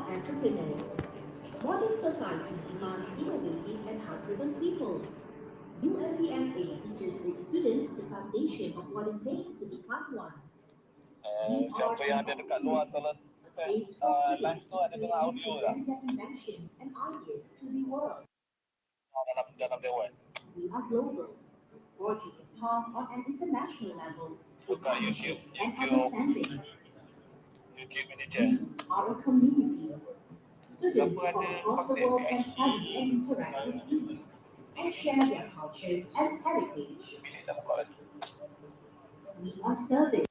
are entrepreneurs. Modern society demands innovative and heart-driven people. UMPSA teaches its students the foundation of what it takes to become one. Siapa yang ada dekat luar tolong live tu ada dengar audio tak? Their inventions and ideas to the world. Dalam dewan. We are global, forging a path on an international level with Buka partnerships YouTube, and understanding. YouTube manager. We are a community. Students Siapa from ada across the konten world kat can IG study and interact with ease and share their cultures and heritage. bilik tak nampak lagi. We are serving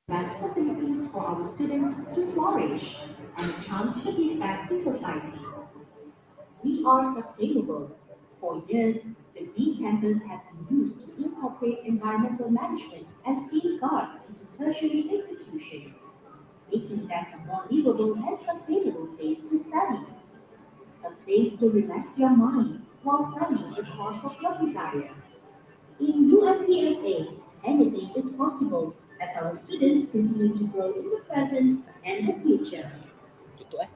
best facilities for our students to flourish and a chance to give back to society. We are sustainable. For years, the Green Campus has been used to incorporate environmental management and safeguards into tertiary institutions, making them a more livable and sustainable place to study. A place to relax your mind while studying the course of your desire. In UMPSA, anything is possible as our students continue to grow in the present and the future. Tutup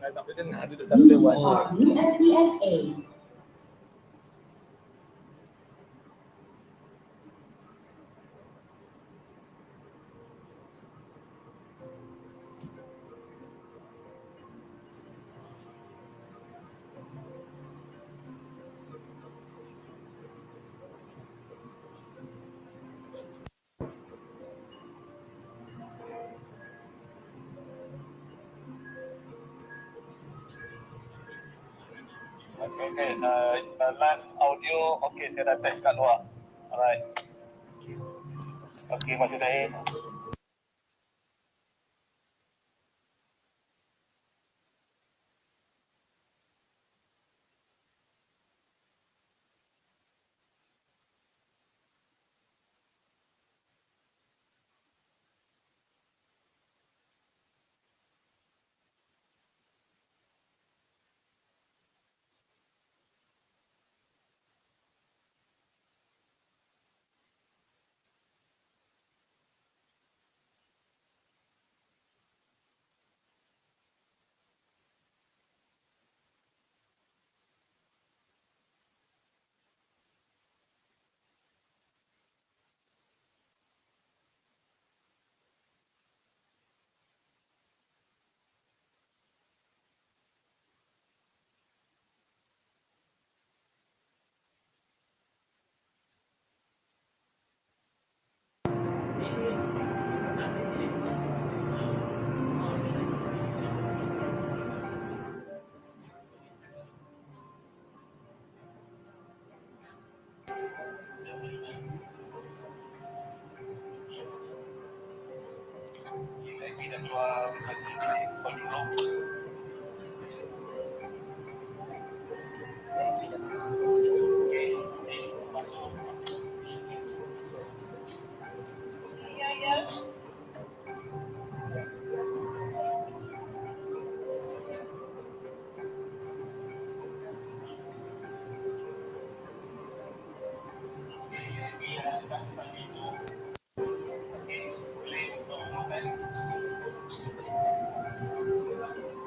tak boleh dengar duduk dalam dewan. We are UMPSA. Okay. Live audio, okay, saya dah test kat luar. Alright. Okay, masih Rahim.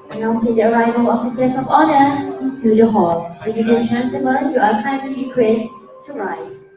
Announcing the arrival of the guests of honor into the hall. Ladies and gentlemen, you are kindly requested to rise.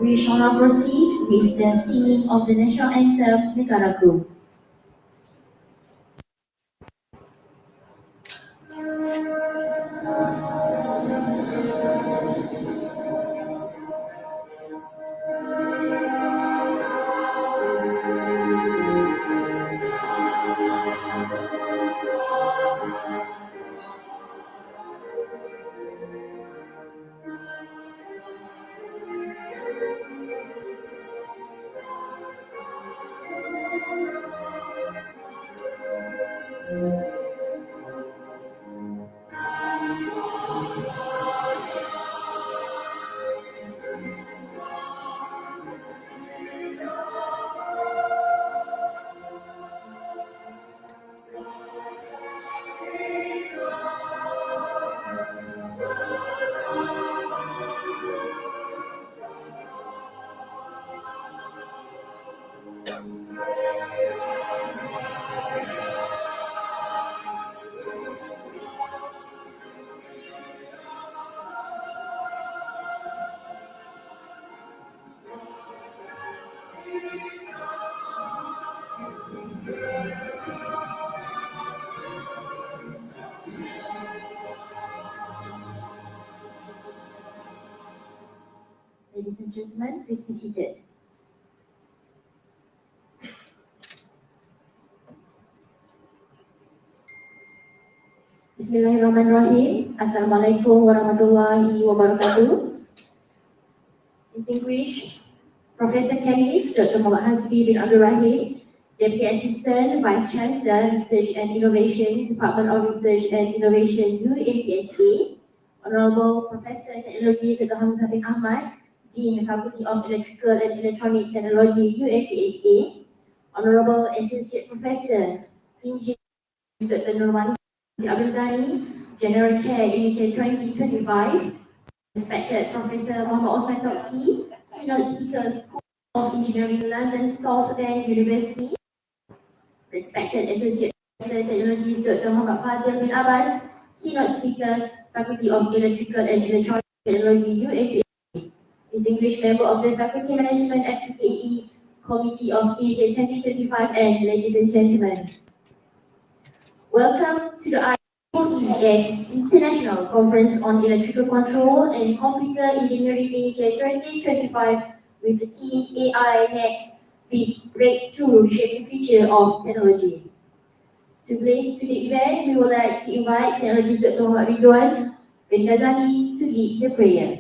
We shall now proceed with the singing of the national anthem, Negaraku. and gentlemen, please be seated. Bismillahirrahmanirrahim. Assalamualaikum warahmatullahi wabarakatuh. Distinguished Professor Chemist Dr. Mohammad Hasbi bin Abdul Rahim, Deputy Assistant Vice-Chancellor Research and Innovation, Department of Research and Innovation, UMPSA, Honorable Professor Technology Dr. Hamzah bin Ahmad, Dean Faculty of Electrical and Electronic Technology, UMPSA, Honorable Associate Professor Engineer Dr. Nurmani Abdul Ghani, General Chair INECCE 2025, respected Professor Mohammad Osman Tokhi, Keynote Speaker, School of Engineering, London Southern University, respected Associate Professor Technologies Dr. Mohammad Fadhil Abas, Keynote Speaker, Faculty of Electrical and Electronic Technology, UMPSA, distinguished member of the Faculty Management FTKE Committee of INECCE 2025, and ladies and gentlemen. Welcome to the IEEE 8th International Conference on Electrical Control and Computer Engineering INECCE 2025 with the theme AI Next Big Breakthrough Reshaping Future of Technology. To grace to the event, we would like to invite Technologist Dr. Muhammad Ridwan bin Ghazali to lead the prayer.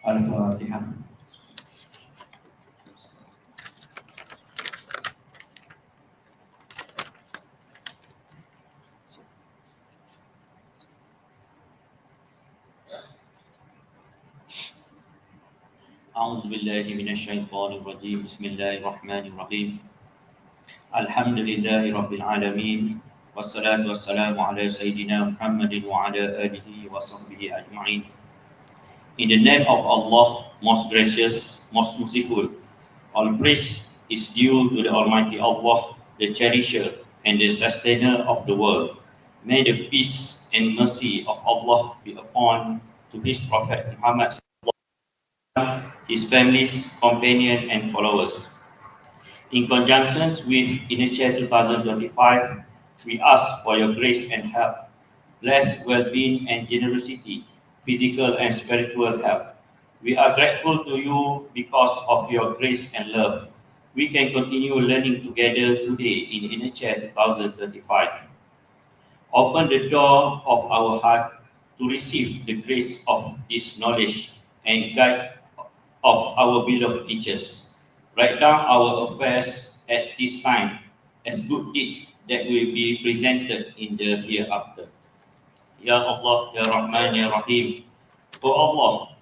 Al-Fatihah. أعوذ بالله من الشيطان الرجيم بسم الله الرحمن الرحيم الحمد لله رب العالمين والصلاة والسلام على سيدنا محمد وعلى آله وصحبه أجمعين. In the name of Allah, most gracious, most merciful, all praise is due to the Almighty Allah, the cherisher and the sustainer of the world. May the peace and mercy of Allah be upon to His Prophet Muhammad, his families, companions and followers. In conjunction with INECCE 2025, we ask for your grace and help, blessed well-being and generosity, physical and spiritual help. We are grateful to you because of your grace and love. We can continue learning together today in INECCE 2025. Open the door of our heart to receive the grace of this knowledge and guide of our beloved teachers. Write down our affairs at this time as good deeds that will be presented in the hereafter. Ya Allah, Ya Rahman, Ya Rahim. O Allah,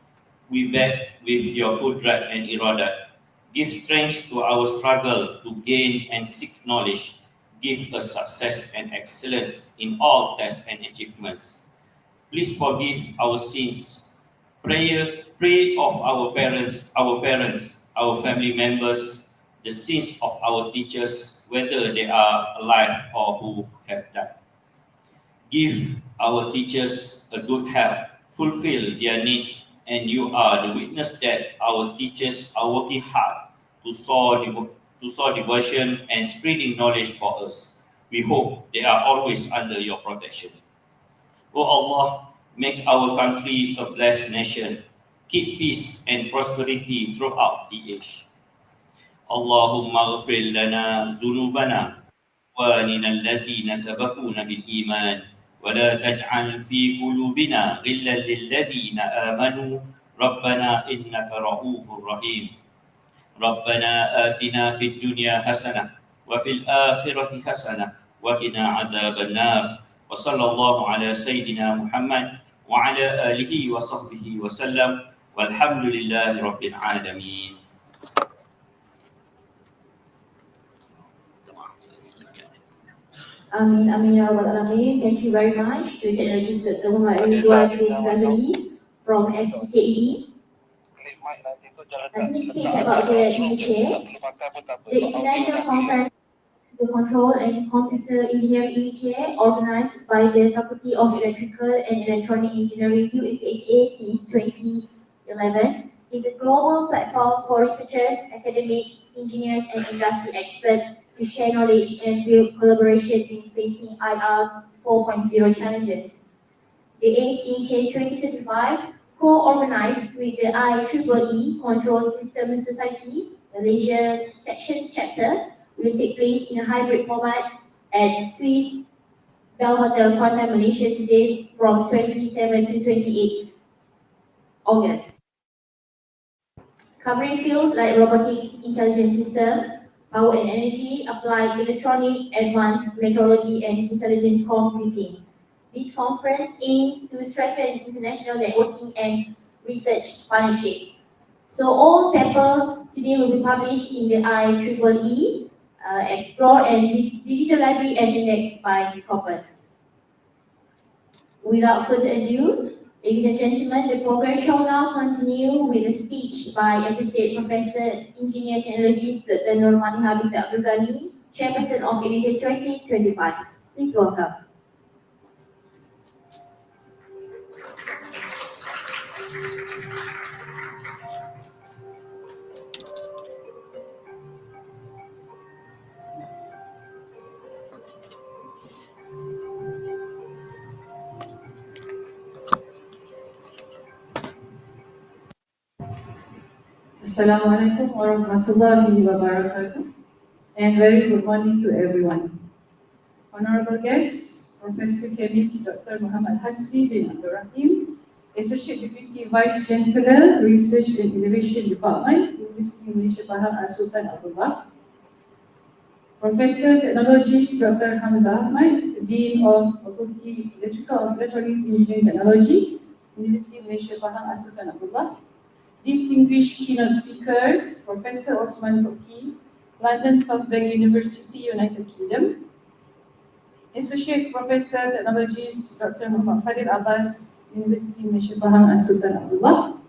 we beg with your qudrat and iradat. Give strength to our struggle to gain and seek knowledge. Give us success and excellence in all tests and achievements. Please forgive our sins. Pray of our parents, our family members, the sins of our teachers, whether they are alive or who have died. Give our teachers a good health, fulfill their needs, and you are the witness that our teachers are working hard to sow diversion and spreading knowledge for us. We hope they are always under your protection. O Allah, make our country a blessed nation. Keep peace and prosperity throughout the age. Allahumma ghfir lana dhunubana wa lina allazina sabaquna bil iman wa la taj'al fi qulubina ghillan lil ladzina amanu rabbana innaka ra'ufur rahim. Rabbana atina fid dunya hasanah wa fil akhirati hasanah wa qina adzaban nar. Wa sallallahu ala sayyidina Muhammad wa ala alihi wa sahbihi wa sallam. Walhamdulillahi Rabbil Alamin. Amin, amin, ya rabbal alamin. Thank you very much to Technologist Dr. Muhammad Ridwan bin Ghazali from FTKE. A sneak peek about the INECCE, the International Conference the Control and Computer Engineering InECCE, organized by the Faculty of Electrical and Electronic Engineering UMPSA since 2011, is a global platform for researchers, academics, engineers, and industry experts to share knowledge and build collaboration in facing IR 4.0 challenges. The 8th InECCE 2025, co-organized with the IEEE Control System Society, Malaysia Section Chapter, will take place in a hybrid format at Swiss Bell Hotel, Kuantan, Malaysia today from 27 to 28 August. Covering fields like robotics, intelligent system, power and energy, applied electronic, advanced metrology, and intelligent computing. This conference aims to strengthen international networking and research partnership. So all paper today will be published in the IEEE Explore and Digital Library and Index by Scopus. Without further ado, ladies and gentlemen, the program shall now continue with a speech by Associate Professor, Engineer Technologist Dr. Norman Habib Abdul Ghani, Chairperson of InECCE 2025. Please welcome. Assalamualaikum warahmatullahi wabarakatuh, and very good morning to everyone. Honorable guests, Professor Chemist Dr. Muhammad Hasbi bin Rahim, Associate Deputy Vice-Chancellor, Research and Innovation Department, University Malaysia Pahang Sultan Abdullah, Professor Technologist Dr. Hamzah Ahmad, Dean of Faculty Electrical and Electronics Engineering Technology, University Malaysia Pahang Sultan Abdullah, distinguished keynote speakers, Professor Osman Tokhi, London South Bank University, United Kingdom, Associate Professor Technologist Dr. Mohammad Fadhil Abas, University Malaysia Pahang Sultan Abdullah,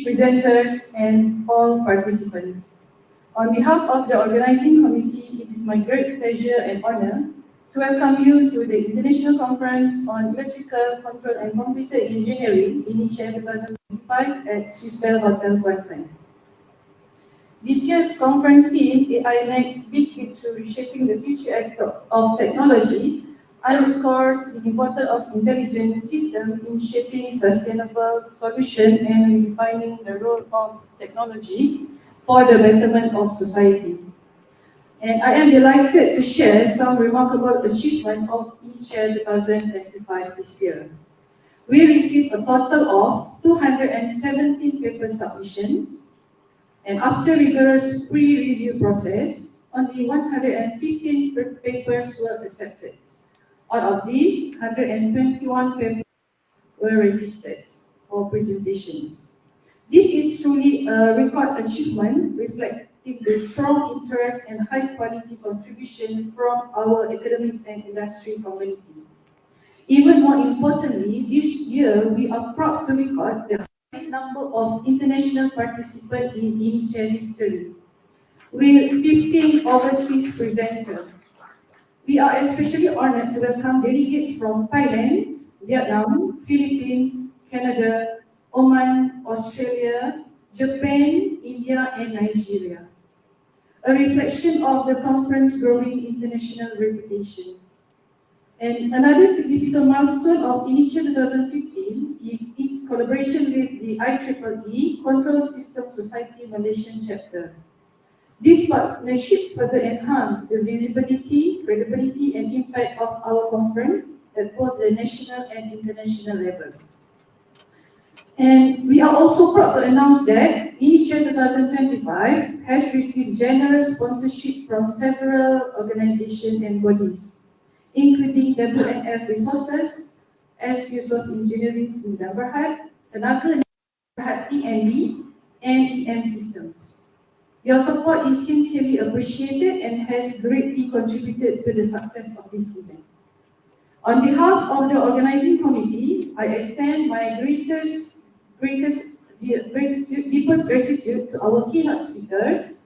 presenters, and all participants. On behalf of the organizing committee, it is my great pleasure and honor to welcome you to the International Conference on Electrical Control and Computer Engineering InECCE 2025 at Swiss Bell Hotel, Kuantan. This year's conference theme, AI Next, Big Picture Reshaping the Future of Technology, underscores the importance of intelligent systems in shaping sustainable solutions and redefining the role of technology for the betterment of society. And I am delighted to share some remarkable achievement of InECCE 2025 this year. We received a total of 217 paper submissions, and after rigorous pre-review process, only 115 papers were accepted. Out of these, 121 papers were registered for presentations. This is truly a record achievement reflecting the strong interest and high quality contribution from our academics and industry community. Even more importantly, this year we are proud to record the highest number of international participants in InECCE history, with 15 overseas presenters. We are especially honored to welcome delegates from Thailand, Vietnam, Philippines, Canada, Oman, Australia, Japan, India, and Nigeria. A reflection of the conference's growing international reputation. And another significant milestone of InECCE 2015 is its collaboration with the IEEE Control System Society Malaysian Chapter. This partnership further enhanced the visibility, credibility, and impact of our conference at both the national and international level. And we are also proud to announce that InECCE 2025 has received generous sponsorship from several organizations and bodies, including WNF Resources, S. Yusof Engineering Sdn Bhd, Tenaga Berhad TNB, and EM Systems. Your support is sincerely appreciated and has greatly contributed to the success of this event. On behalf of the organizing committee, I extend my deepest gratitude to our keynote speakers,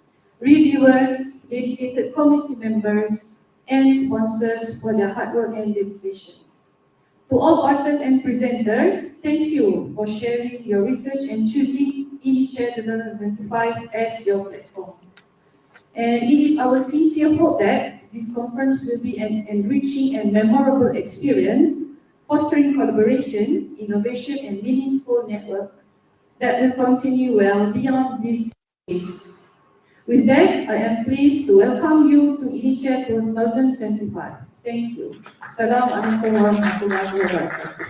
reviewers, dedicated committee members, and sponsors for their hard work and dedications. To all authors and presenters, thank you for sharing your research and choosing INECCE 2025 as your platform. And it is our sincere hope that this conference will be an enriching and memorable experience, fostering collaboration, innovation, and meaningful network that will continue well beyond these days. With that, I am pleased to welcome you to INECCE 2025. Thank you. Assalamualaikum warahmatullahi wabarakatuh.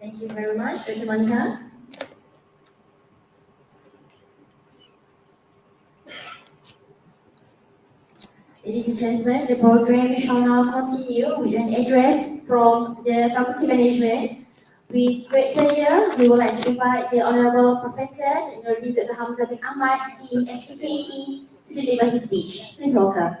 Thank you very much, Dr. Monica. Ladies and gentlemen, the program shall now continue with an address from the faculty management. With great pleasure, we would like to invite the Honorable Professor Dr. Hamzah bin Ahmad, Dean FCKE, to deliver his speech. Please welcome.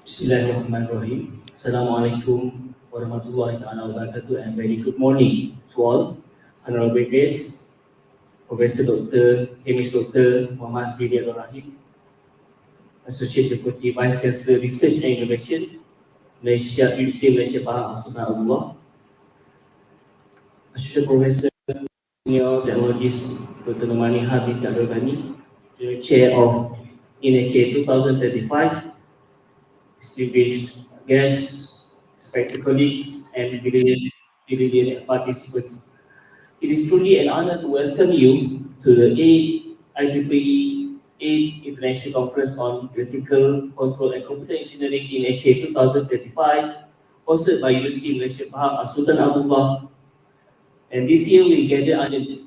Bismillahirrahmanirrahim. Assalamualaikum warahmatullahi wabarakatuh, and very good morning to all. Honorable guests, Professor Dr. Chemist Dr. Mohammad Fadhil Abas, Associate Deputy Vice-Chancellor Research and Innovation, Malaysia, University Malaysia Bahang Assalamualaikum. Associate Professor Senior Technologist Dr. Nomani Habib Abdul Chair of INECCE 2035, distinguished guests, respected colleagues, and brilliant participants. It is truly an honor to welcome you to the IEEE 8th International Conference on Electrical Control and Computer Engineering in INECCE 2035, hosted by University Malaysia Bahang Assalamualaikum. And this year we gather under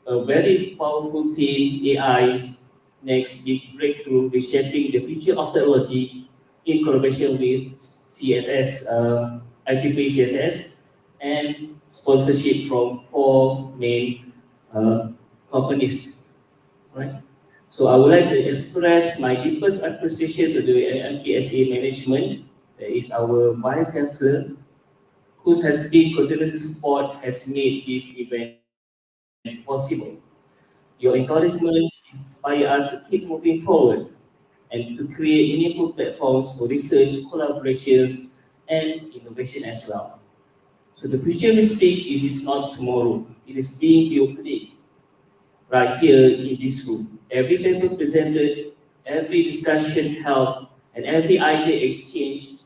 a very powerful theme: AI's next big breakthrough, reshaping the future of technology, in collaboration with CSS, IEEE CSS, and sponsorship from 4 main companies. Right? So I would like to express my deepest appreciation to the UMPSA management, that is our Vice-Chancellor, whose has been continuous support has made this event possible. Your encouragement inspires us to keep moving forward and to create meaningful platforms for research, collaborations, and innovation as well. So the future we speak, it is not tomorrow, it is being built today, right here in this room. Every paper presented, every discussion held, and every idea exchanged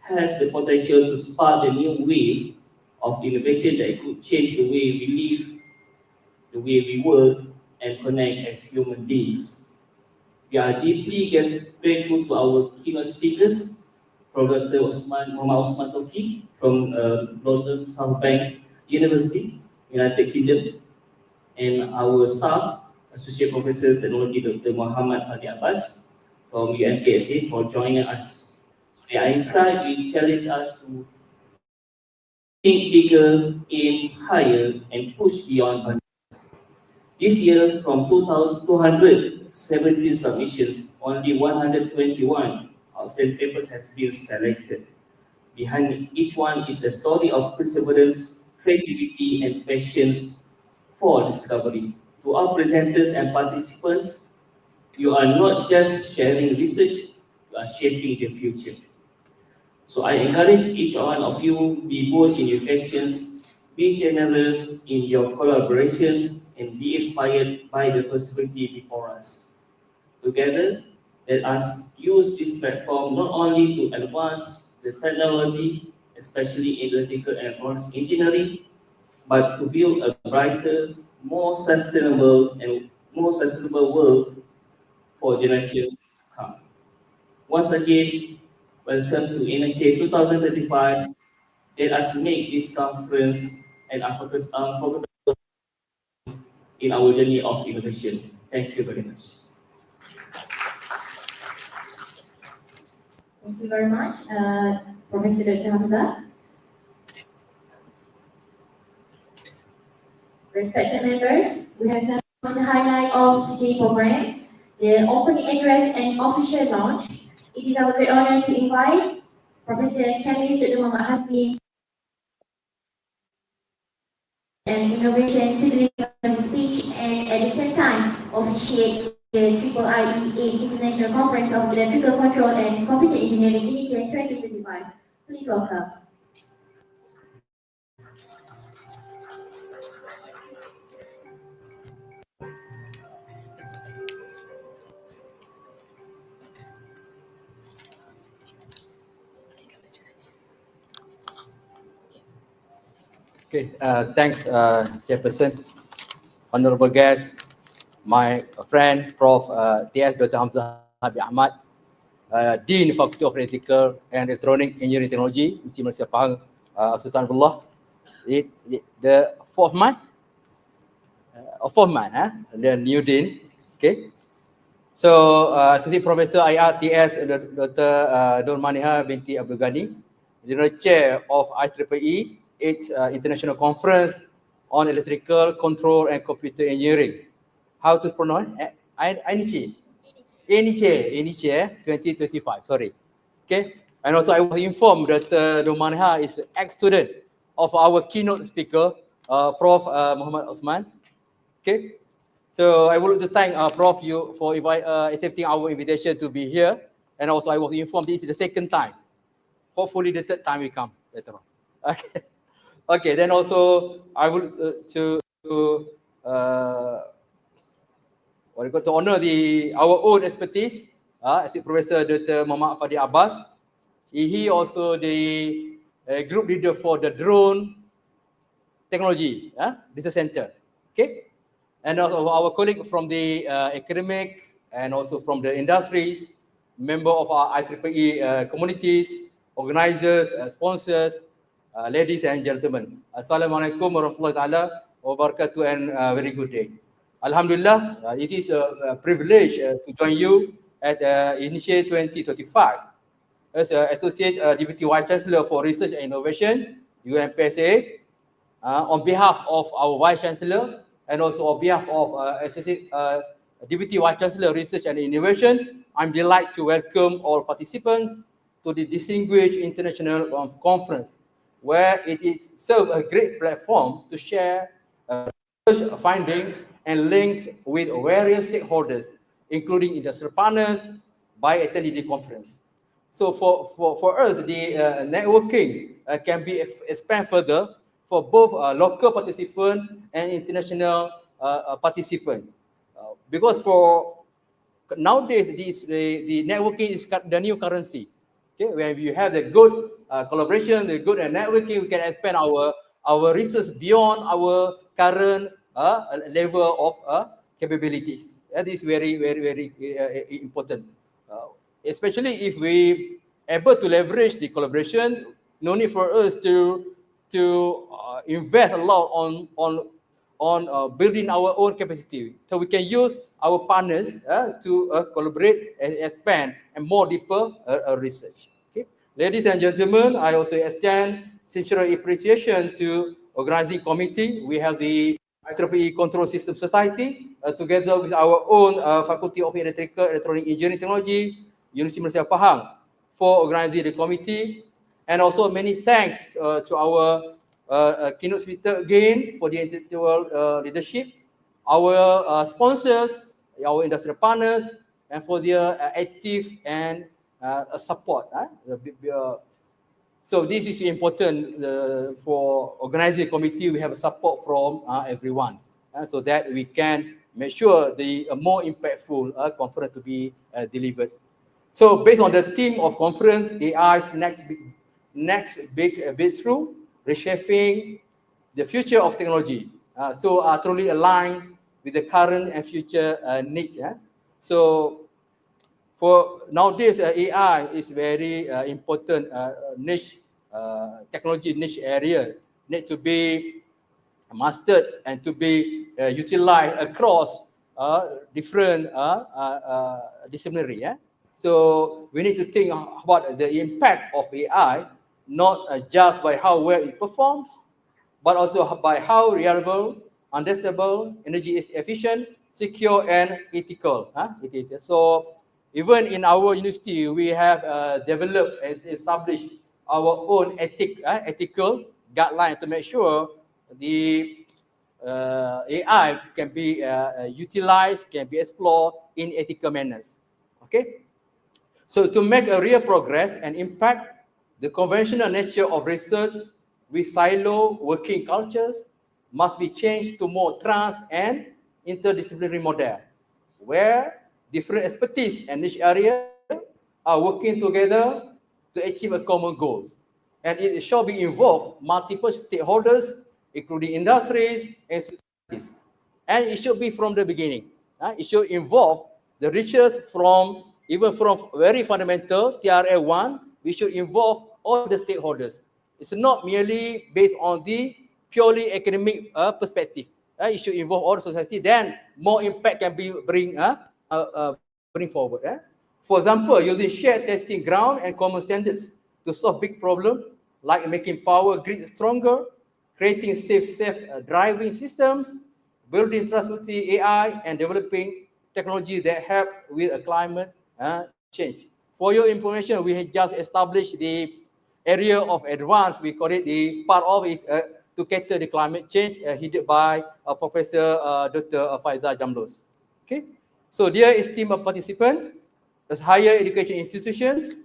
has the potential to spark a new wave of innovation that could change the way we live, the way we work, and connect as human beings. We are deeply grateful to our keynote speakers, Prof. Mohammad Osman Tokhi from London South Bank University, United Kingdom, and our staff, Associate Professor Technology Dr. Mohammad Fadhil Abas from UMPSA for joining us. The INECCE will challenge us to think bigger, aim higher, and push beyond boundaries. This year, from 2,217 submissions, only 121 outstanding papers have been selected. Behind each one is a story of perseverance, creativity, and passion for discovery. To our presenters and participants, you are not just sharing research, you are shaping the future. So I encourage each one of you, be bold in your questions, be generous in your collaborations, and be inspired by the possibility before us. Together, let us use this platform not only to advance the technology, especially in electrical and advanced engineering, but to build a brighter, more sustainable world for generations to come. Once again, welcome to INECCE 2035. Let us make this conference an unforgettable in our journey of innovation. Thank you very much. Thank you very much, Professor Dr. Hamzah. Respected members, we have now come to the highlight of today's program. the opening address and official launch. It is our great honor to invite Professor Chemist Dr. Mohammad Hasbi and Innovation to deliver his speech and at the same time officiate the IEEE 8th International Conference of Electrical Control and Computer Engineering InECCE 2025. Please welcome. Okay, thanks, Chairperson, honorable guests, my friend, Prof. T.S. Dr. Hamzah Habib Ahmad, Dean Faculty of Electrical and Electronic Engineering Technology, Universiti Malaysia Pahang, Sultanullah. The fourth month, the new Dean. Okay. So, Associate Professor IRTS Dr. Nur Maniha binti Abdul Ghani, General Chair of IEEE 8th International Conference on Electrical Control and Computer Engineering. How to pronounce? INECCE 2025, sorry. Okay. And also I was informed that Nur Maniha is an ex-student of our keynote speaker, Prof. Mohammad Osman. Okay. So I would like to thank Prof. you for accepting our invitation to be here. And also I was informed this is the second time. Hopefully the third time we come later on. Okay. Okay. Then also I would to honor our own expertise, as Professor Dr. Mohammad Fadhil Abas. He also the group leader for the Drone Technology Business Center. Okay. And also our colleague from the academics and also from the industries, member of our IEEE communities, organizers, sponsors, ladies and gentlemen. Assalamualaikum warahmatullahi wabarakatuh and very good day. Alhamdulillah, it is a privilege to join you at INECCE 2025 as Associate Deputy Vice-Chancellor for Research and Innovation, UMPSA, on behalf of our Vice-Chancellor and also on behalf of Associate Deputy Vice-Chancellor Research and Innovation, I'm delighted to welcome all participants to the distinguished international conference, where it is serve a great platform to share research findings and links with various stakeholders, including industrial partners, by attending the conference. So for us, the networking can be expanded further for both local participants and international participants. Because for nowadays, the networking is the new currency. Okay, when you have the good collaboration, the good networking, we can expand our research beyond our current level of capabilities. That is very, very, very important. Especially if we able to leverage the collaboration, no need for us to invest a lot on building our own capacity. So we can use our partners to collaborate and expand and more deeper research. Okay, ladies and gentlemen, I also extend sincere appreciation to organizing committee. We have the IEEE Control System Society together with our own Faculty of Electrical Electronic Engineering Technology, Universiti Malaysia Pahang, for organizing the committee. And also many thanks to our keynote speaker again for the intellectual leadership, our sponsors, our industrial partners, and for their active and support. So this is important for organizing committee. We have support from everyone, so that we can make sure the more impactful conference to be delivered. So based on the theme of conference, AI's next big breakthrough, reshaping the future of technology. So are truly aligned with the current and future needs. So for nowadays, AI is very important niche technology niche area, need to be mastered and to be utilized across different disciplinary. So we need to think about the impact of AI, not just by how well it performs, but also by how reliable, understandable, energy efficient, secure and ethical. It is. So even in our university, we have developed and established our own ethical guideline to make sure the AI can be utilized, can be explored in ethical manners. Okay. So to make a real progress and impact, the conventional nature of research with silo working cultures must be changed to more trans and interdisciplinary model, where different expertise and niche area are working together to achieve a common goal. And it shall be involve multiple stakeholders, including industries and societies. And it should be from the beginning. It should involve the research from very fundamental TRL 1. We should involve all the stakeholders. It's not merely based on the purely academic perspective. It should involve all the society. Then more impact can be bring forward. For example, using shared testing ground and common standards to solve big problems like making power grid stronger, creating safe driving systems, building trustworthy AI, and developing technology that help with climate change. For your information, we have just established the area of advance. We call it the part of is to cater the climate change, headed by Professor Dr. Faizal Jamlos. Okay, so dear esteemed participants, as higher education institutions,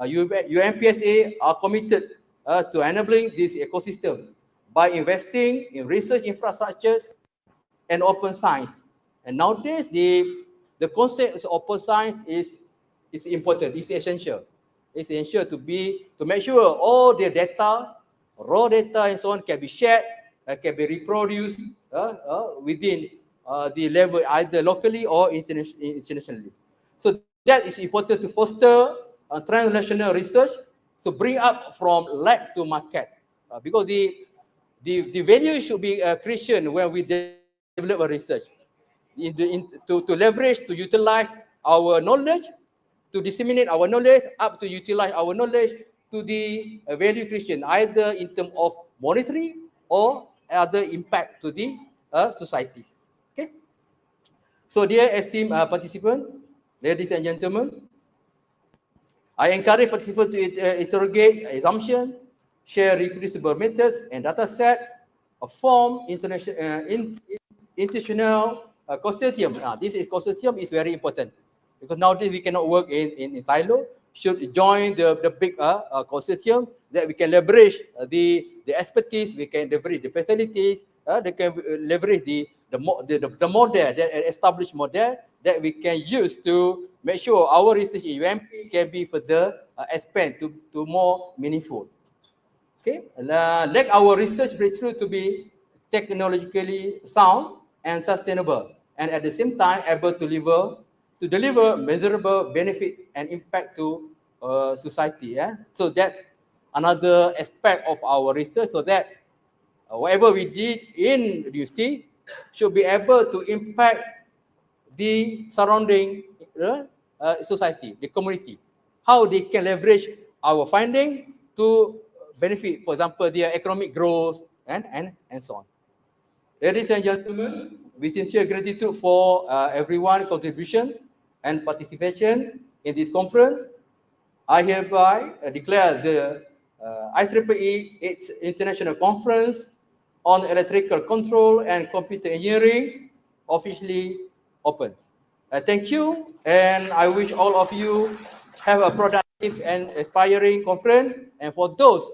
UMPSA are committed to enabling this ecosystem by investing in research infrastructures and open science. And nowadays, the concept of open science is important, it's essential. It's essential to make sure all the data, raw data and so on can be shared, can be reproduced within the level either locally or internationally. So that is important to foster transnational research, so bring up from lab to market, because the value should be creation when we develop a research, to leverage, to utilize our knowledge, to disseminate our knowledge, up to utilize our knowledge to the value creation, either in terms of monetary or other impact to the societies. Okay. So dear esteemed participants, ladies and gentlemen, I encourage participants to interrogate assumptions, share reproducible methods and data set, form international consortium. This consortium is very important because nowadays we cannot work in silo. Should join the big consortium that we can leverage the expertise, we can leverage the facilities, they can leverage the model, the established model that we can use to make sure our research in UMP can be further expand to more meaningful. Okay, let our research breakthrough to be technologically sound and sustainable, and at the same time able to deliver measurable benefit and impact to society. So that another aspect of our research, so that whatever we did in the university should be able to impact the surrounding society, the community, how they can leverage our finding to benefit, for example, their economic growth and so on. Ladies and gentlemen, with sincere gratitude for everyone's contribution and participation in this conference, I hereby declare the IEEE 8th International Conference on Electrical Control and Computer Engineering officially opens. Thank you, and I wish all of you have a productive and inspiring conference. And for those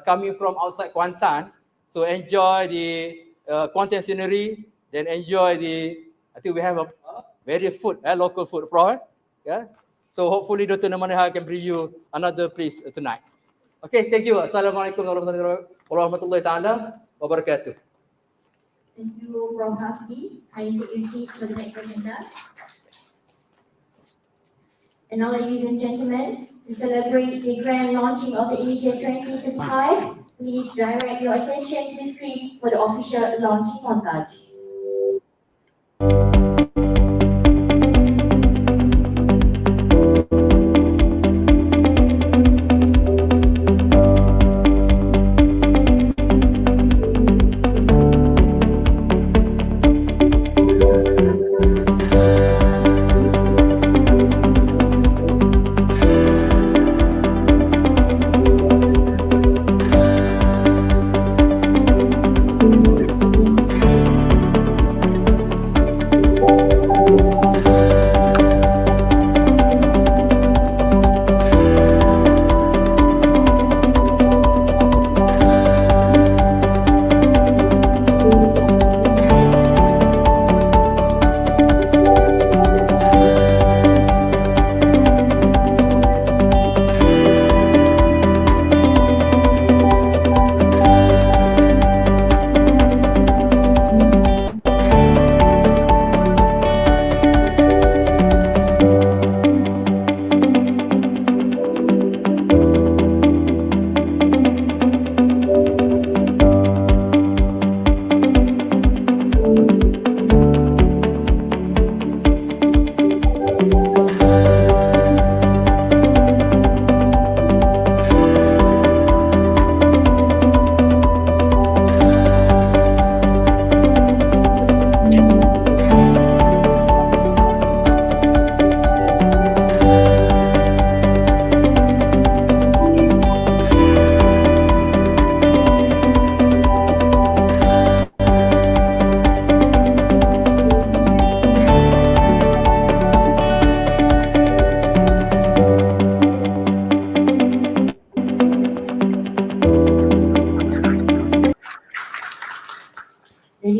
coming from outside Kuantan, so enjoy the Kuantan scenery, then enjoy I think we have a very food, local food, Prof. Yeah. So hopefully Dr. Namaniha can bring you another place tonight. Okay, thank you. Assalamualaikum warahmatullahi ta'ala wabarakatuh. Thank you, Prof. Hasbi. I take your seat for the next agenda. And now, ladies and gentlemen, to celebrate the grand launching of the InECCE 2025, please direct your attention to the screen for the official launching montage.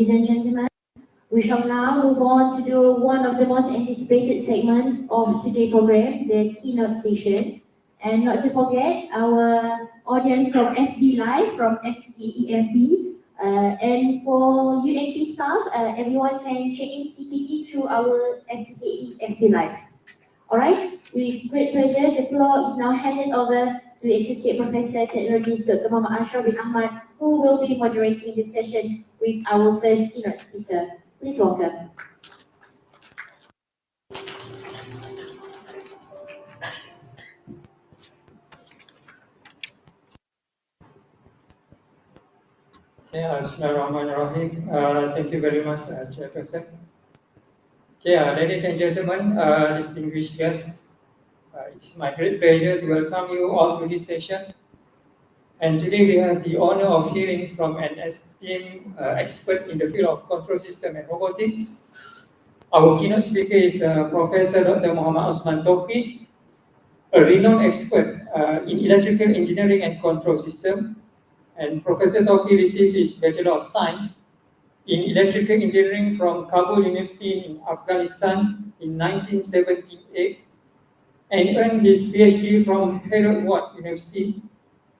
Ladies and gentlemen, we shall now move on to do one of the most anticipated segments of today's program, the keynote session. And not to forget, our audience from FB Live, from FB, and for UNP staff, everyone can check in CPT through our FB Live. All right, with great pleasure, the floor is now handed over to Associate Professor Technologies Dr. Mohammad Ashraf bin Ahmad, who will be moderating this session with our first keynote speaker. Please welcome. Okay, Assalamualaikum. Thank you very much, Chairperson. Okay, ladies and gentlemen, distinguished guests, it is my great pleasure to welcome you all to this session. And today we have the honor of hearing from an esteemed expert in the field of control system and robotics. Our keynote speaker is Professor Dr. Mohammad Osman Tokhi, a renowned expert in electrical engineering and control system. And Professor Tokhi received his Bachelor of Science in Electrical Engineering from Kabul University in Afghanistan in 1978 and earned his PhD from Harold Watt University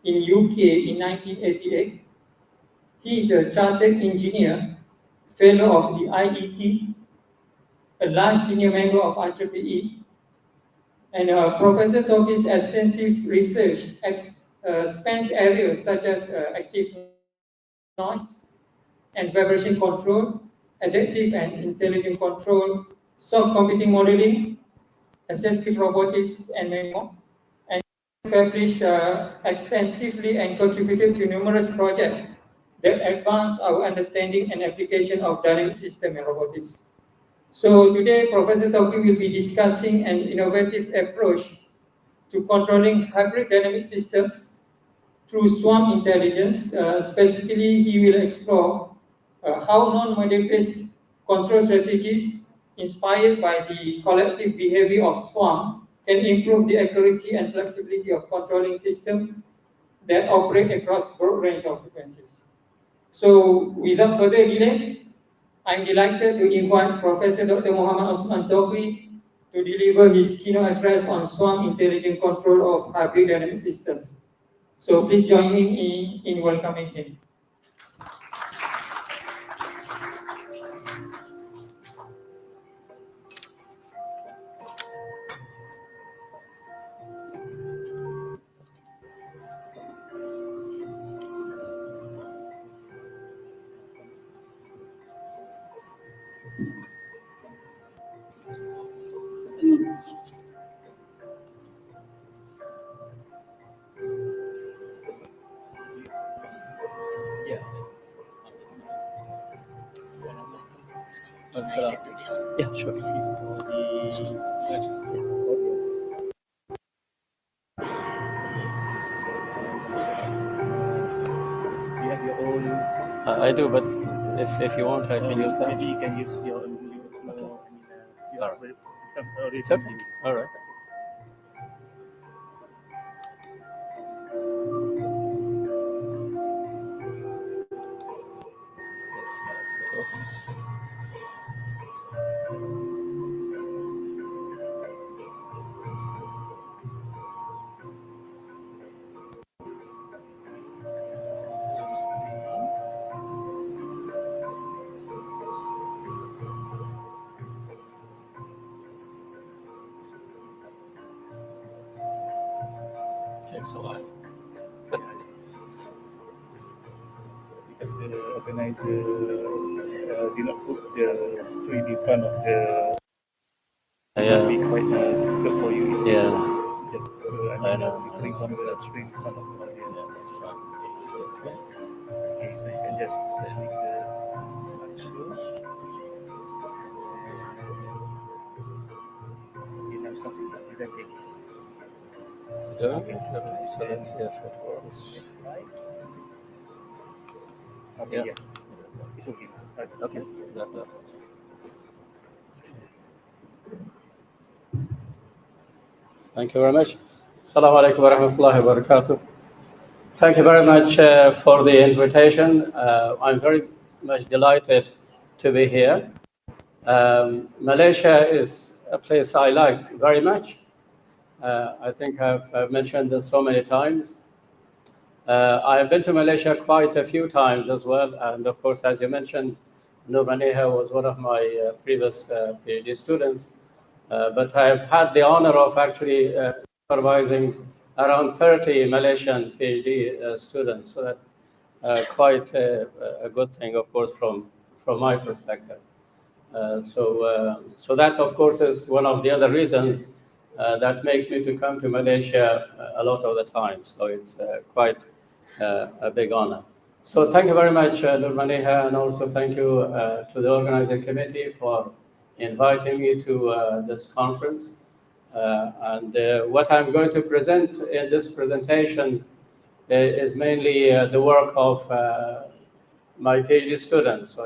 in UK in 1988. He is a Chartered Engineer, Fellow of the IEEE, a large senior member of IEEE, and Professor Tokhi's extensive research spans areas such as active noise and vibration control, adaptive and intelligent control, soft computing modeling, assistive robotics, and many more. And established extensively and contributed to numerous projects that advance our understanding and application of dynamic system and robotics. So today, Professor Tokhi will be discussing an innovative approach to controlling hybrid dynamic systems through swarm intelligence. Specifically, he will explore how non-model-based control strategies inspired by the collective behavior of swarm can improve the accuracy and flexibility of controlling systems that operate across a broad range of frequencies. So, without further delay, I'm delighted to invite Professor Dr. Mohammad Osman Tokhi to deliver his keynote address on swarm intelligent control of hybrid dynamic systems. So please join me in welcoming him. Yeah, sure. You have your own. I do, but if you want, I can use that. Maybe you can use your own. Okay. It's okay. All right. Let's see if it opens. Takes a while. Because the organizer did not put the screen in front of the. Yeah. Be quite difficult for you. Yeah. Just I know. click on the screen in front of the audience. That's fine. Okay. Okay, so you can just click the slideshow. Okay, now something is presenting. Okay, so let's see if it works. Okay, Yeah. yeah. It's working. Right. Okay, is that better? Thank you very much. Assalamualaikum warahmatullahi wabarakatuh. Thank you very much for the invitation. I'm very much delighted to be here. Malaysia is a place I like very much. I think I've mentioned this so many times. I've been to Malaysia quite a few times as well, and of course, as you mentioned, Nur Maneha was one of my previous PhD students, but I've had the honor of actually supervising around 30 Malaysian PhD students, so that's quite a good thing, of course, from my perspective. So that, of course, is one of the other reasons that makes me to come to Malaysia a lot of the time. So it's quite a big honor. So thank you very much, Nur Maneha, and also thank you to the organizing committee for inviting me to this conference. And what I'm going to present in this presentation is mainly the work of my PhD students. So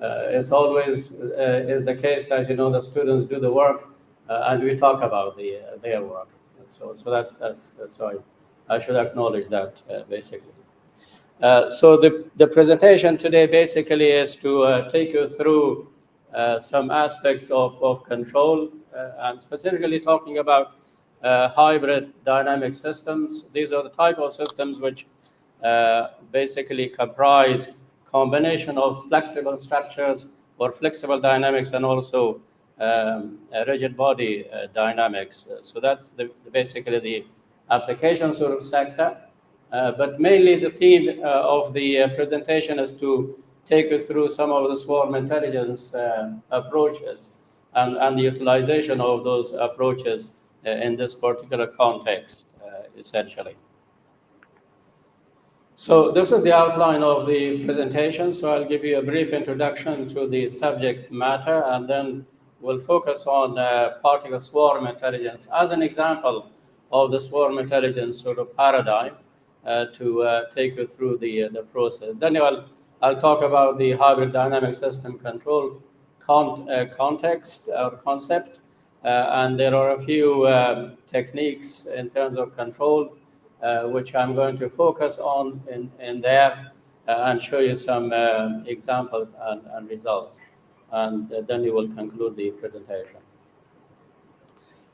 it's always is the case that the students do the work and we talk about their work. So that's why I should acknowledge that basically. So the presentation today basically is to take you through some aspects of control and specifically talking about hybrid dynamic systems. These are the type of systems which basically comprise combination of flexible structures or flexible dynamics and also rigid body dynamics. So that's basically the application sort of sector. But mainly the theme of the presentation is to take you through some of the swarm intelligence approaches and the utilization of those approaches in this particular context, essentially. So this is the outline of the presentation. So I'll give you a brief introduction to the subject matter, and then we'll focus on particle swarm intelligence as an example of the swarm intelligence sort of paradigm to take you through the process. Then I'll talk about the hybrid dynamic system control context or concept, and there are a few techniques in terms of control which I'm going to focus on in there and show you some examples and results. And then we will conclude the presentation.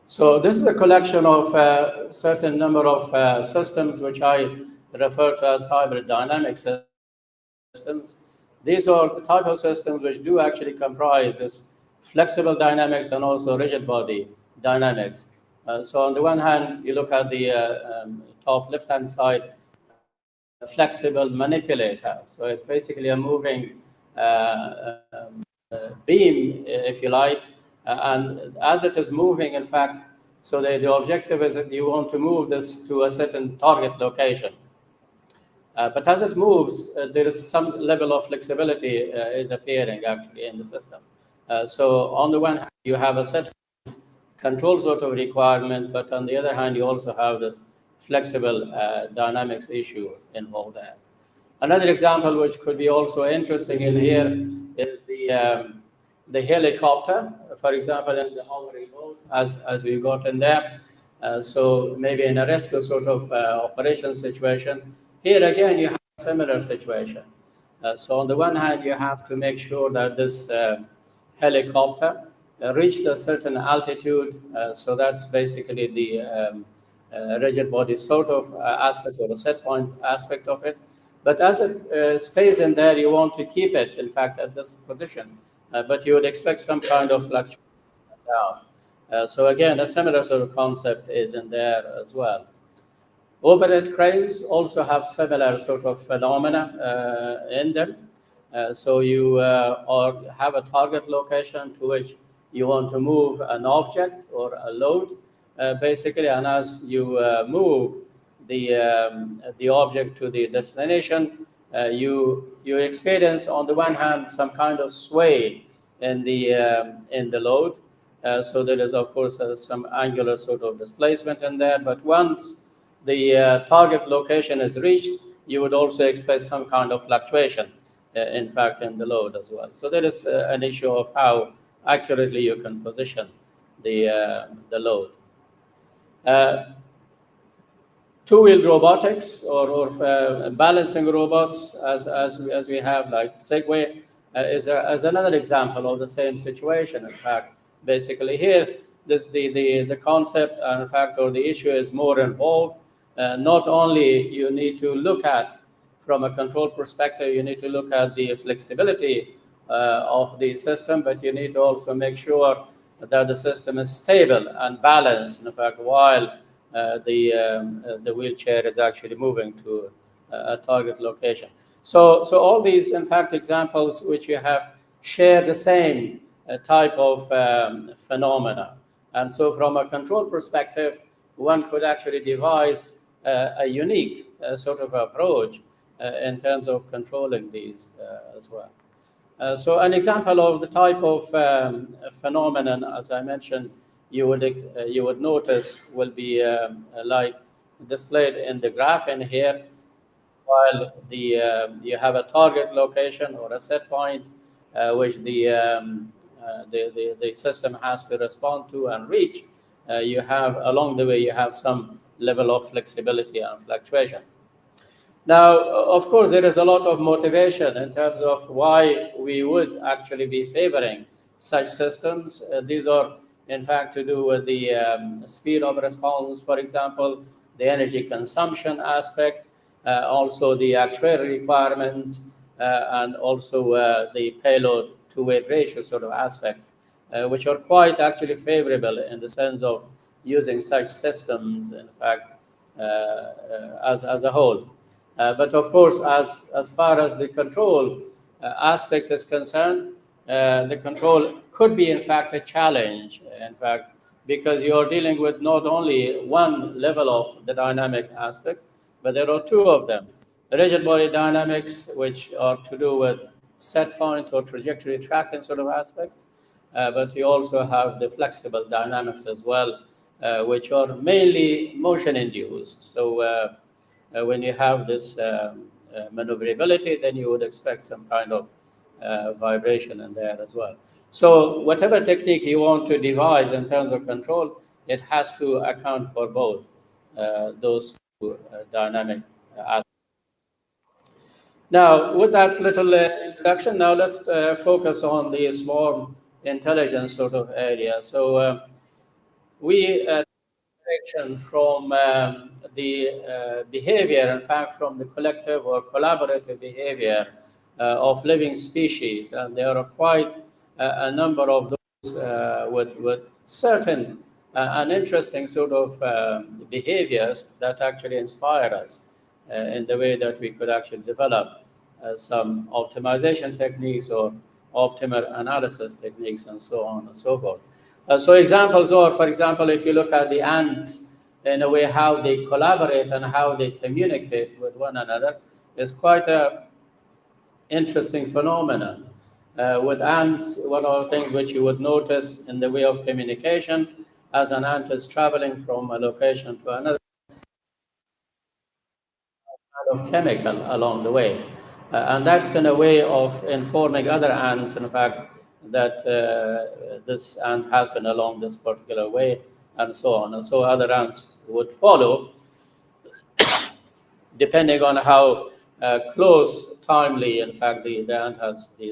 So this is a collection of a certain number of systems which I refer to as hybrid dynamic systems. These are the type of systems which do actually comprise this flexible dynamics and also rigid body dynamics. So on the one hand, you look at the top left-hand side, a flexible manipulator. So it's basically a moving beam, if you like, and as it is moving, in fact, so the objective is that you want to move this to a certain target location. But as it moves, there is some level of flexibility is appearing actually in the system. So on the one hand, you have a set control sort of requirement, but on the other hand, you also have this flexible dynamics issue involved there. Another example which could be also interesting in here is the helicopter, for example, in the hovering mode, as we got in there. So maybe in a rescue sort of operation situation. Here again, you have a similar situation. So on the one hand, you have to make sure that this helicopter reached a certain altitude. So that's basically the rigid body sort of aspect or the set point aspect of it. But as it stays in there, you want to keep it, in fact, at this position. But you would expect some kind of fluctuation down. So again, a similar sort of concept is in there as well. Overhead cranes also have similar sort of phenomena in them. So you have a target location to which you want to move an object or a load, basically, and as you move the object to the destination, you experience on the one hand some kind of sway in the load. So there is of course some angular sort of displacement in there. But once the target location is reached, you would also expect some kind of fluctuation, in fact, in the load as well. So there is an issue of how accurately you can position the load. two-wheeled robotics or balancing robots, as we have like Segway, is another example of the same situation. In fact, basically here, the concept, in fact, or the issue is more involved. Not only you need to look at, from a control perspective, you need to look at the flexibility of the system, but you need to also make sure that the system is stable and balanced, in fact, while the wheelchair is actually moving to a target location. So all these, in fact, examples which you have share the same type of phenomena. And so from a control perspective, one could actually devise a unique sort of approach in terms of controlling these as well. So an example of the type of phenomenon, as I mentioned, you would notice will be like displayed in the graph in here. While you have a target location or a set point which the system has to respond to and reach, you have along the way you have some level of flexibility and fluctuation. Now, of course, there is a lot of motivation in terms of why we would actually be favoring such systems. These are, in fact, to do with the speed of response, for example, the energy consumption aspect, also the actuarial requirements, and also the payload to weight ratio sort of aspects, which are quite actually favorable in the sense of using such systems, in fact, as a whole. But of course, as far as the control aspect is concerned, the control could be, in fact, a challenge, in fact, because you're dealing with not only one level of the dynamic aspects, but there are two of them. The rigid body dynamics, which are to do with set point or trajectory tracking sort of aspects, but you also have the flexible dynamics as well, which are mainly motion induced. So when you have this maneuverability, then you would expect some kind of vibration in there as well. So whatever technique you want to devise in terms of control, it has to account for both those two dynamic aspects. Now, with that little introduction, now let's focus on the swarm intelligence sort of area. So we direction from the behavior, in fact, from the collective or collaborative behavior of living species, and there are quite a number of those with certain and interesting sort of behaviors that actually inspire us in the way that we could actually develop some optimization techniques or optimal analysis techniques and so on and so forth. So examples are, for example, if you look at the ants, in a way how they collaborate and how they communicate with one another is quite an interesting phenomenon. With ants, one of the things which you would notice in the way of communication, as an ant is traveling from a location to another, kind of chemical along the way. And that's in a way of informing other ants, in fact, that this ant has been along this particular way, and so on. And so other ants would follow, depending on how close, timely, in fact, the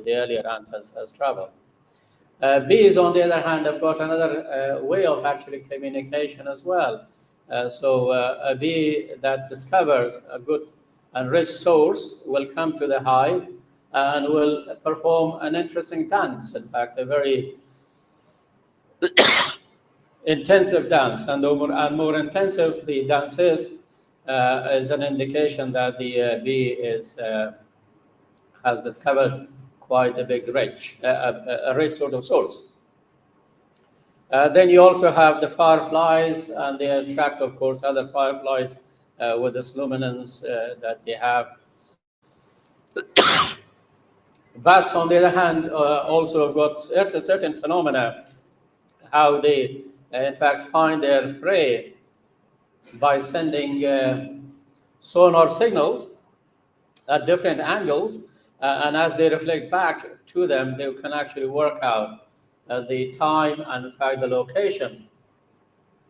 earlier ant has traveled. Bees, on the other hand, have got another way of actually communication as well. So a bee that discovers a good and rich source will come to the hive and will perform an interesting dance, in fact, a very intensive dance. And the more intensive the dance is an indication that the bee has discovered quite a big a rich sort of source. Then you also have the fireflies, and they attract, of course, other fireflies with this luminance that they have. Bats, on the other hand, also have got a certain phenomena, how they, in fact, find their prey by sending sonar signals at different angles, and as they reflect back to them, they can actually work out the time and, in fact, the location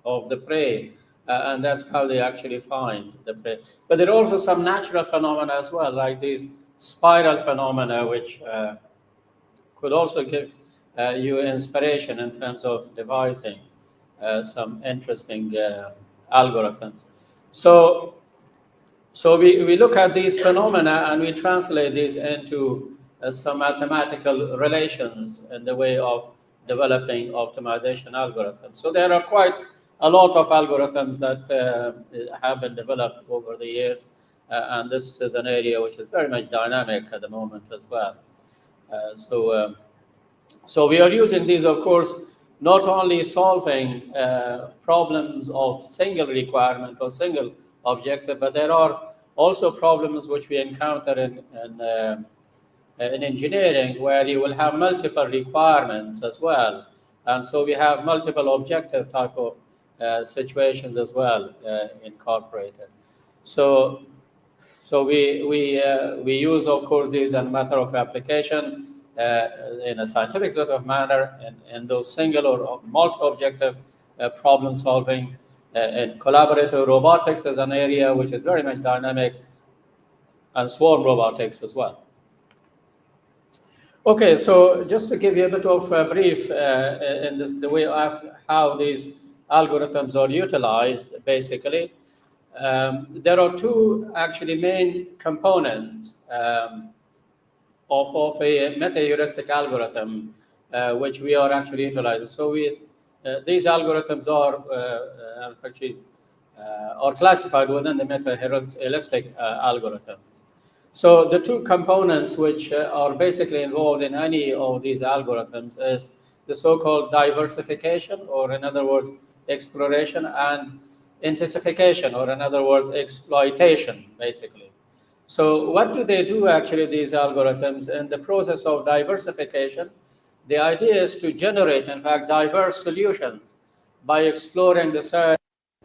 of the prey and that's how they actually find the prey. But there are also some natural phenomena as well, like these spiral phenomena, which could also give you inspiration in terms of devising some interesting algorithms. So we look at these phenomena and we translate these into some mathematical relations in the way of developing optimization algorithms. So there are quite a lot of algorithms that have been developed over the years, and this is an area which is very much dynamic at the moment as well. So we are using these, of course, not only solving problems of single requirement or single objective, but there are also problems which we encounter in engineering where you will have multiple requirements as well. And so we have multiple objective type of situations as well incorporated. So we use, of course, these as a matter of application in a scientific sort of manner in those single or multi-objective problem solving. And collaborative robotics is an area which is very much dynamic, and swarm robotics as well. Okay, so just to give you a bit of a brief in the way of how these algorithms are utilized, basically, there are two actually main components of a meta-heuristic algorithm which we are actually utilizing. So these algorithms are classified within the meta-heuristic algorithms. So the two components which are basically involved in any of these algorithms is the so-called diversification, or in other words, exploration, and intensification, or in other words, exploitation, basically. So what do they do actually, these algorithms? In the process of diversification, the idea is to generate, in fact, diverse solutions by exploring the search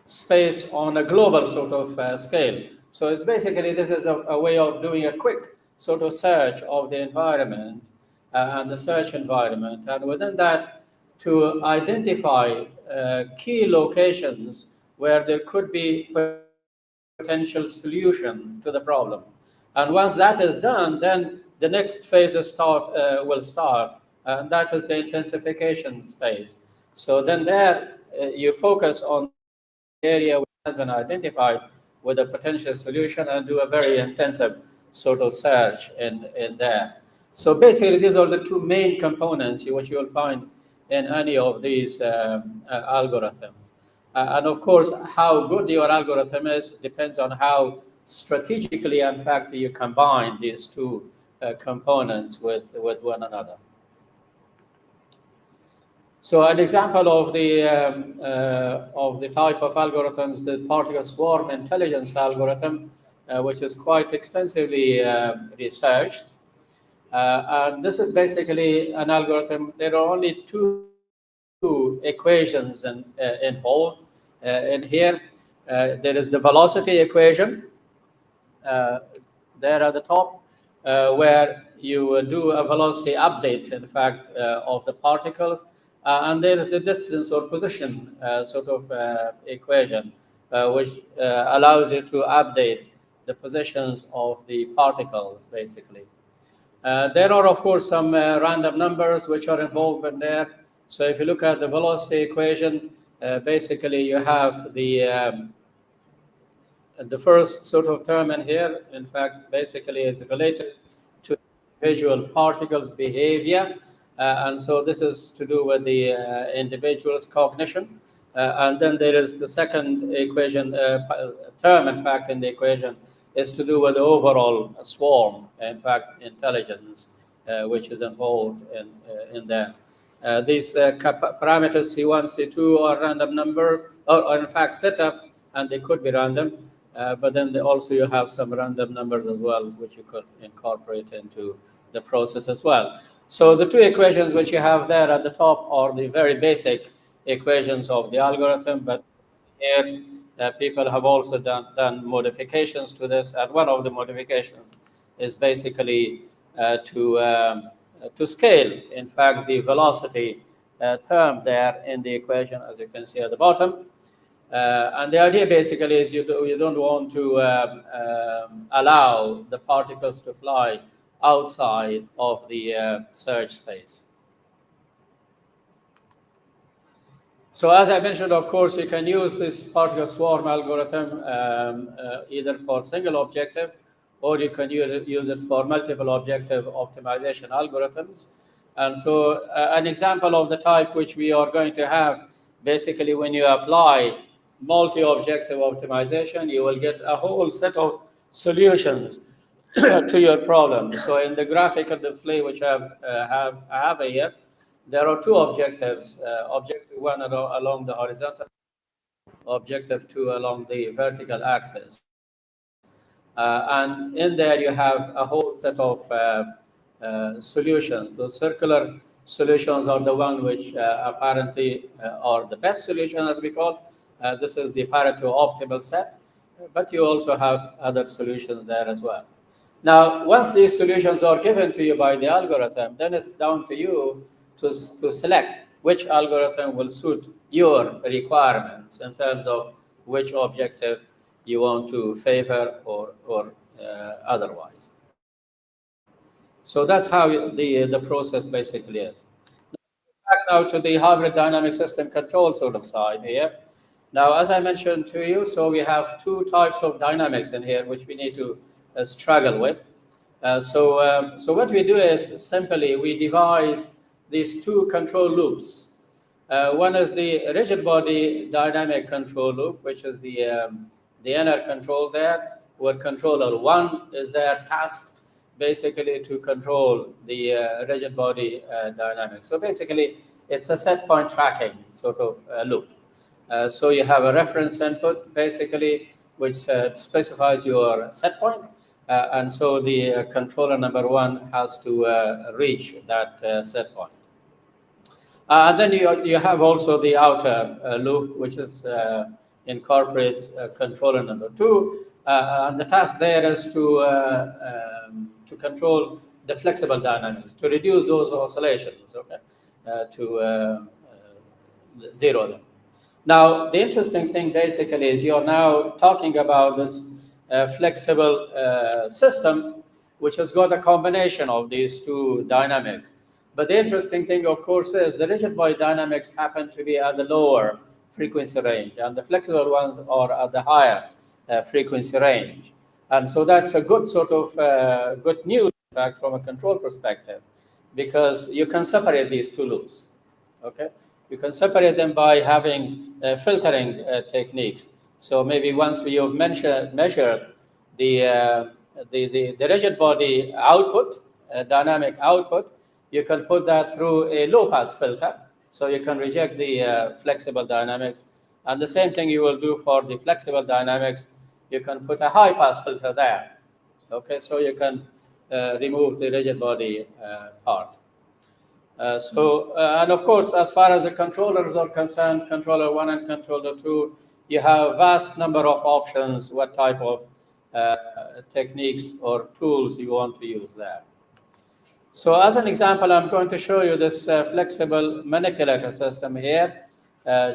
space on a global sort of scale. So it's basically, this is a way of doing a quick sort of search of the environment and the search environment. And within that, to identify key locations where there could be potential solution to the problem. And once that is done, then the next phase will start, and that is the intensification phase. So then there, you focus on the area which has been identified with a potential solution and do a very intensive sort of search in there. So basically, these are the two main components which you will find in any of these algorithms. And of course, how good your algorithm is depends on how strategically, in fact, you combine these two components with one another. So an example of the type of algorithms, the particle swarm intelligence algorithm, which is quite extensively researched. And this is basically an algorithm. There are only two equations involved in here. There is the velocity equation there at the top, where you do a velocity update, in fact, of the particles. And there is the distance or position sort of equation, which allows you to update the positions of the particles, basically. There are, of course, some random numbers which are involved in there. So if you look at the velocity equation, basically you have the first sort of term in here, in fact, basically is related to individual particles' behavior. And so this is to do with the individual's cognition. And then there is the second equation, term, in fact, in the equation is to do with the overall swarm, in fact, intelligence, which is involved in there. These parameters C1, C2 are random numbers, or in fact set up, and they could be random. But then also you have some random numbers as well, which you could incorporate into the process as well. So the two equations which you have there at the top are the very basic equations of the algorithm, but yes, people have also done modifications to this, and one of the modifications is basically to scale, in fact, the velocity term there in the equation, as you can see at the bottom. And the idea basically is you don't want to allow the particles to fly outside of the search space. So as I mentioned, of course, you can use this particle swarm algorithm either for single objective, or you can use it for multiple objective optimization algorithms. And so an example of the type which we are going to have, basically when you apply multi-objective optimization, you will get a whole set of solutions to your problem. So in the graphical display which I have here, there are two objectives, objective one along the horizontal, objective two along the vertical axis. And in there you have a whole set of solutions. Those circular solutions are the one which apparently are the best solution, as we call. This is the Pareto optimal set, but you also have other solutions there as well. Now, once these solutions are given to you by the algorithm, then it's down to you to select which algorithm will suit your requirements in terms of which objective you want to favor or otherwise. So that's how the process basically is. Back now to the hybrid dynamic system control sort of side here. Now, as I mentioned to you, so we have two types of dynamics in here which we need to struggle with. So what we do is simply we devise these two control loops. One is the rigid body dynamic control loop, which is the inner control there, where controller 1 is there tasked basically to control the rigid body dynamics. So basically, it's a set point tracking sort of loop. So you have a reference input basically, which specifies your set point. And so the controller number 1 has to reach that set point. And then you have also the outer loop, which is incorporates controller number 2. And the task there is to control the flexible dynamics, to reduce those oscillations, okay, to zero them. Now, the interesting thing basically is you're now talking about this flexible system, which has got a combination of these two dynamics. But the interesting thing, of course, is the rigid body dynamics happen to be at the lower frequency range, and the flexible ones are at the higher frequency range. And so that's a good sort of good news, in fact, from a control perspective, because you can separate these two loops. Okay, you can separate them by having filtering techniques. So maybe once you've measured the rigid body output, dynamic output, you can put that through a low-pass filter. So you can reject the flexible dynamics. And the same thing you will do for the flexible dynamics. You can put a high-pass filter there. Okay, so you can remove the rigid body part. And of course, as far as the controllers are concerned, controller 1 and controller 2, you have a vast number of options, what type of techniques or tools you want to use there. So as an example, I'm going to show you this flexible manipulator system here,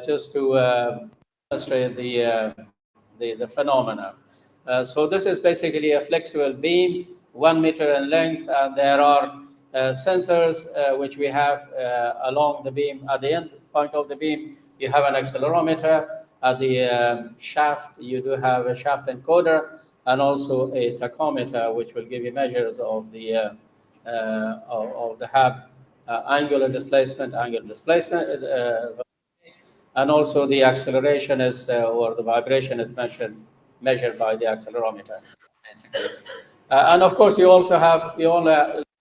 just to illustrate the phenomena. So this is basically a flexible beam, 1 meter in length, and there are sensors which we have along the beam. At the end point of the beam, you have an accelerometer. At the shaft, you do have a shaft encoder and also a tachometer, which will give you measures of the hub angular displacement, and also the acceleration is or the vibration is measured by the accelerometer, basically. And of course, you only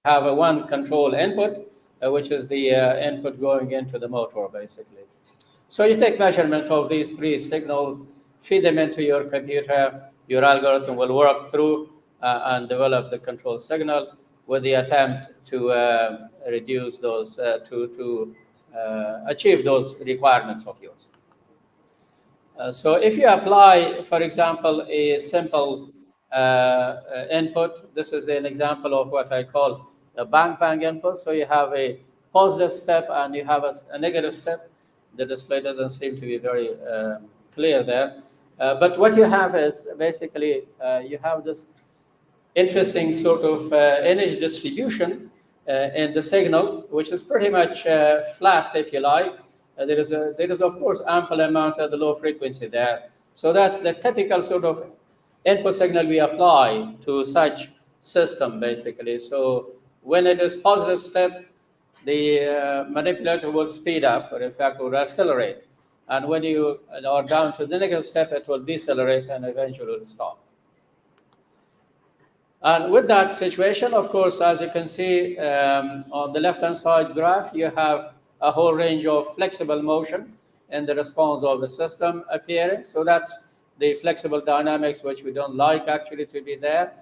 have a one control input, which is the input going into the motor, basically. So you take measurement of these three signals, feed them into your computer. Your algorithm will work through and develop the control signal with the attempt to reduce those, to achieve those requirements of yours. So if you apply, for example, a simple input, this is an example of what I call a bang-bang input. So you have a positive step and you have a negative step. The display doesn't seem to be very clear there. But what you have is basically you have this interesting sort of energy distribution in the signal, which is pretty much flat, if you like. There is of course ample amount of the low frequency there. So that's the typical sort of input signal we apply to such system, basically. So when it is positive step, the manipulator will speed up, or in fact will accelerate. And when you are down to the negative step, it will decelerate and eventually will stop. And with that situation, of course, as you can see on the left-hand side graph, you have a whole range of flexible motion in the response of the system appearing. So that's the flexible dynamics, which we don't like actually to be there.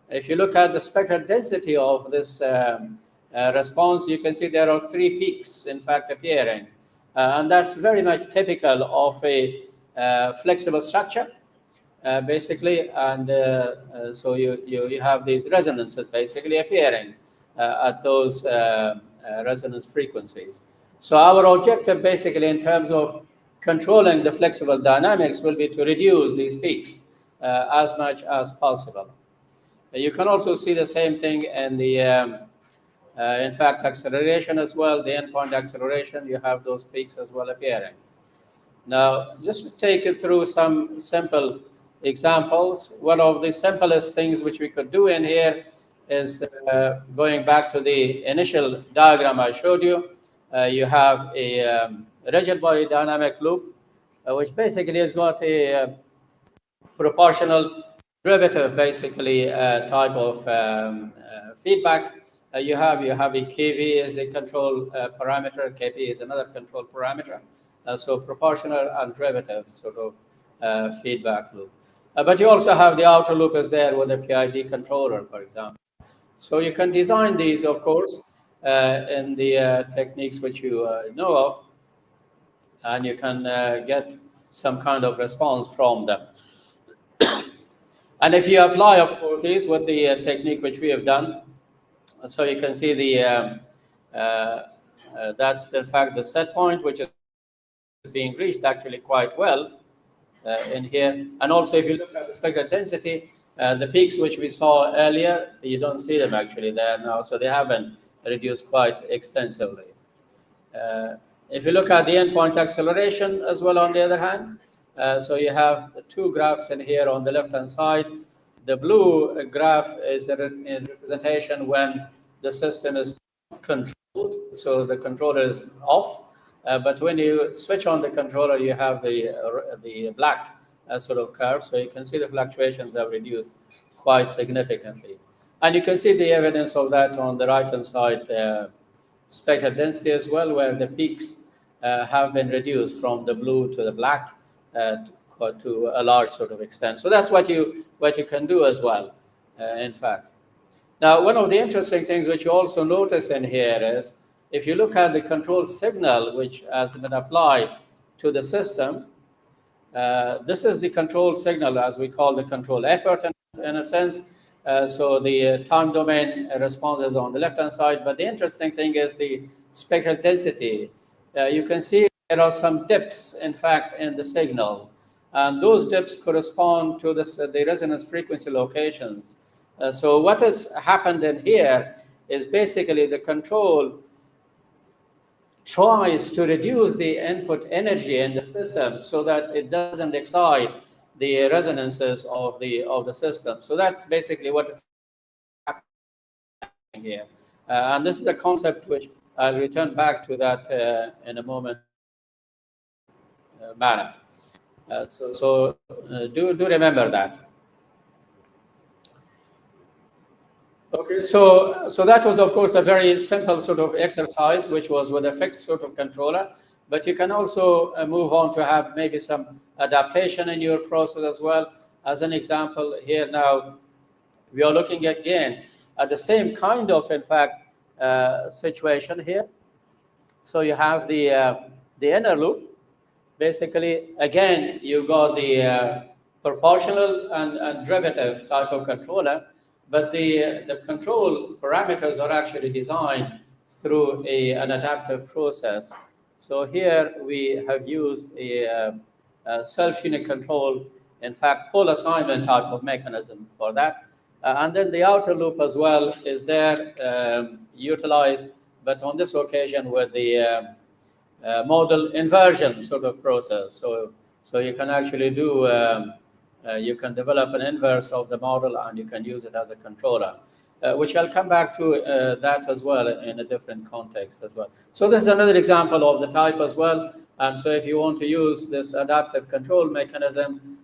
If you look at the spectral density of this response, you can see there are 3 peaks, in fact, appearing. And that's very much typical of a flexible structure, basically. And so you have these resonances basically appearing at those resonance frequencies. So our objective basically in terms of controlling the flexible dynamics will be to reduce these peaks as much as possible. You can also see the same thing in the, in fact, acceleration as well, the endpoint acceleration, you have those peaks as well appearing. Now, just to take you through some simple examples, one of the simplest things which we could do in here is going back to the initial diagram I showed you. You have a rigid body dynamic loop, which basically has got a proportional derivative, basically type of feedback. You have a KV as a control parameter, KP is another control parameter. So proportional and derivative sort of feedback loop. But you also have the outer loop is there with a PID controller, for example. So you can design these, of course, in the techniques which you know of, and you can get some kind of response from them. And if you apply, of course, these with the technique which we have done, so you can see the that's in fact the set point, which is being reached actually quite well in here. And also, if you look at the spectral density, the peaks which we saw earlier, you don't see them actually there now, so they haven't reduced quite extensively. If you look at the endpoint acceleration as well, on the other hand, so you have the 2 graphs in here on the left-hand side. The blue graph is a representation when the system is controlled, so the controller is off. But when you switch on the controller, you have the black sort of curve. So you can see the fluctuations have reduced quite significantly. And you can see the evidence of that on the right-hand side spectral density as well, where the peaks have been reduced from the blue to the black to a large sort of extent. So that's what you can do as well, in fact. Now, one of the interesting things which you also notice in here is, if you look at the control signal which has been applied to the system, this is the control signal, as we call the control effort in a sense. So the time domain response is on the left-hand side, but the interesting thing is the spectral density. You can see there are some dips, in fact, in the signal, and those dips correspond to the resonance frequency locations. So what has happened in here is basically the control tries to reduce the input energy in the system so that it doesn't excite the resonances of the system. So that's basically what is happening here. And this is a concept which I'll return back to that in a moment manner. So do remember that. Okay, so that was, of course, a very simple sort of exercise, which was with a fixed sort of controller. But you can also move on to have maybe some adaptation in your process as well. As an example here now, we are looking again at the same kind of, in fact, situation here. So you have the inner loop. Basically, again, you got the proportional and derivative type of controller. But the control parameters are actually designed through an adaptive process. So here we have used a self-unit control, in fact, pole assignment type of mechanism for that. And then the outer loop as well is there, utilized, but on this occasion with the model inversion sort of process. So you can actually do, you can develop an inverse of the model and you can use it as a controller, which I'll come back to that as well in a different context as well. So this is another example of the type as well. And so if you want to use this adaptive control mechanism,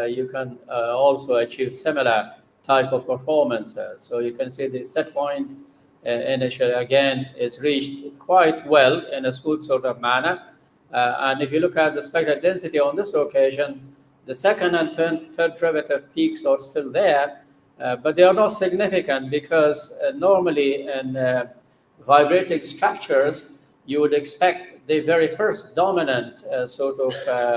you can also achieve similar type of performances. So you can see the set point initially again is reached quite well in a smooth sort of manner. And if you look at the spectral density on this occasion, the second and third derivative peaks are still there, but they are not significant because normally in vibrating structures, you would expect the very first dominant sort of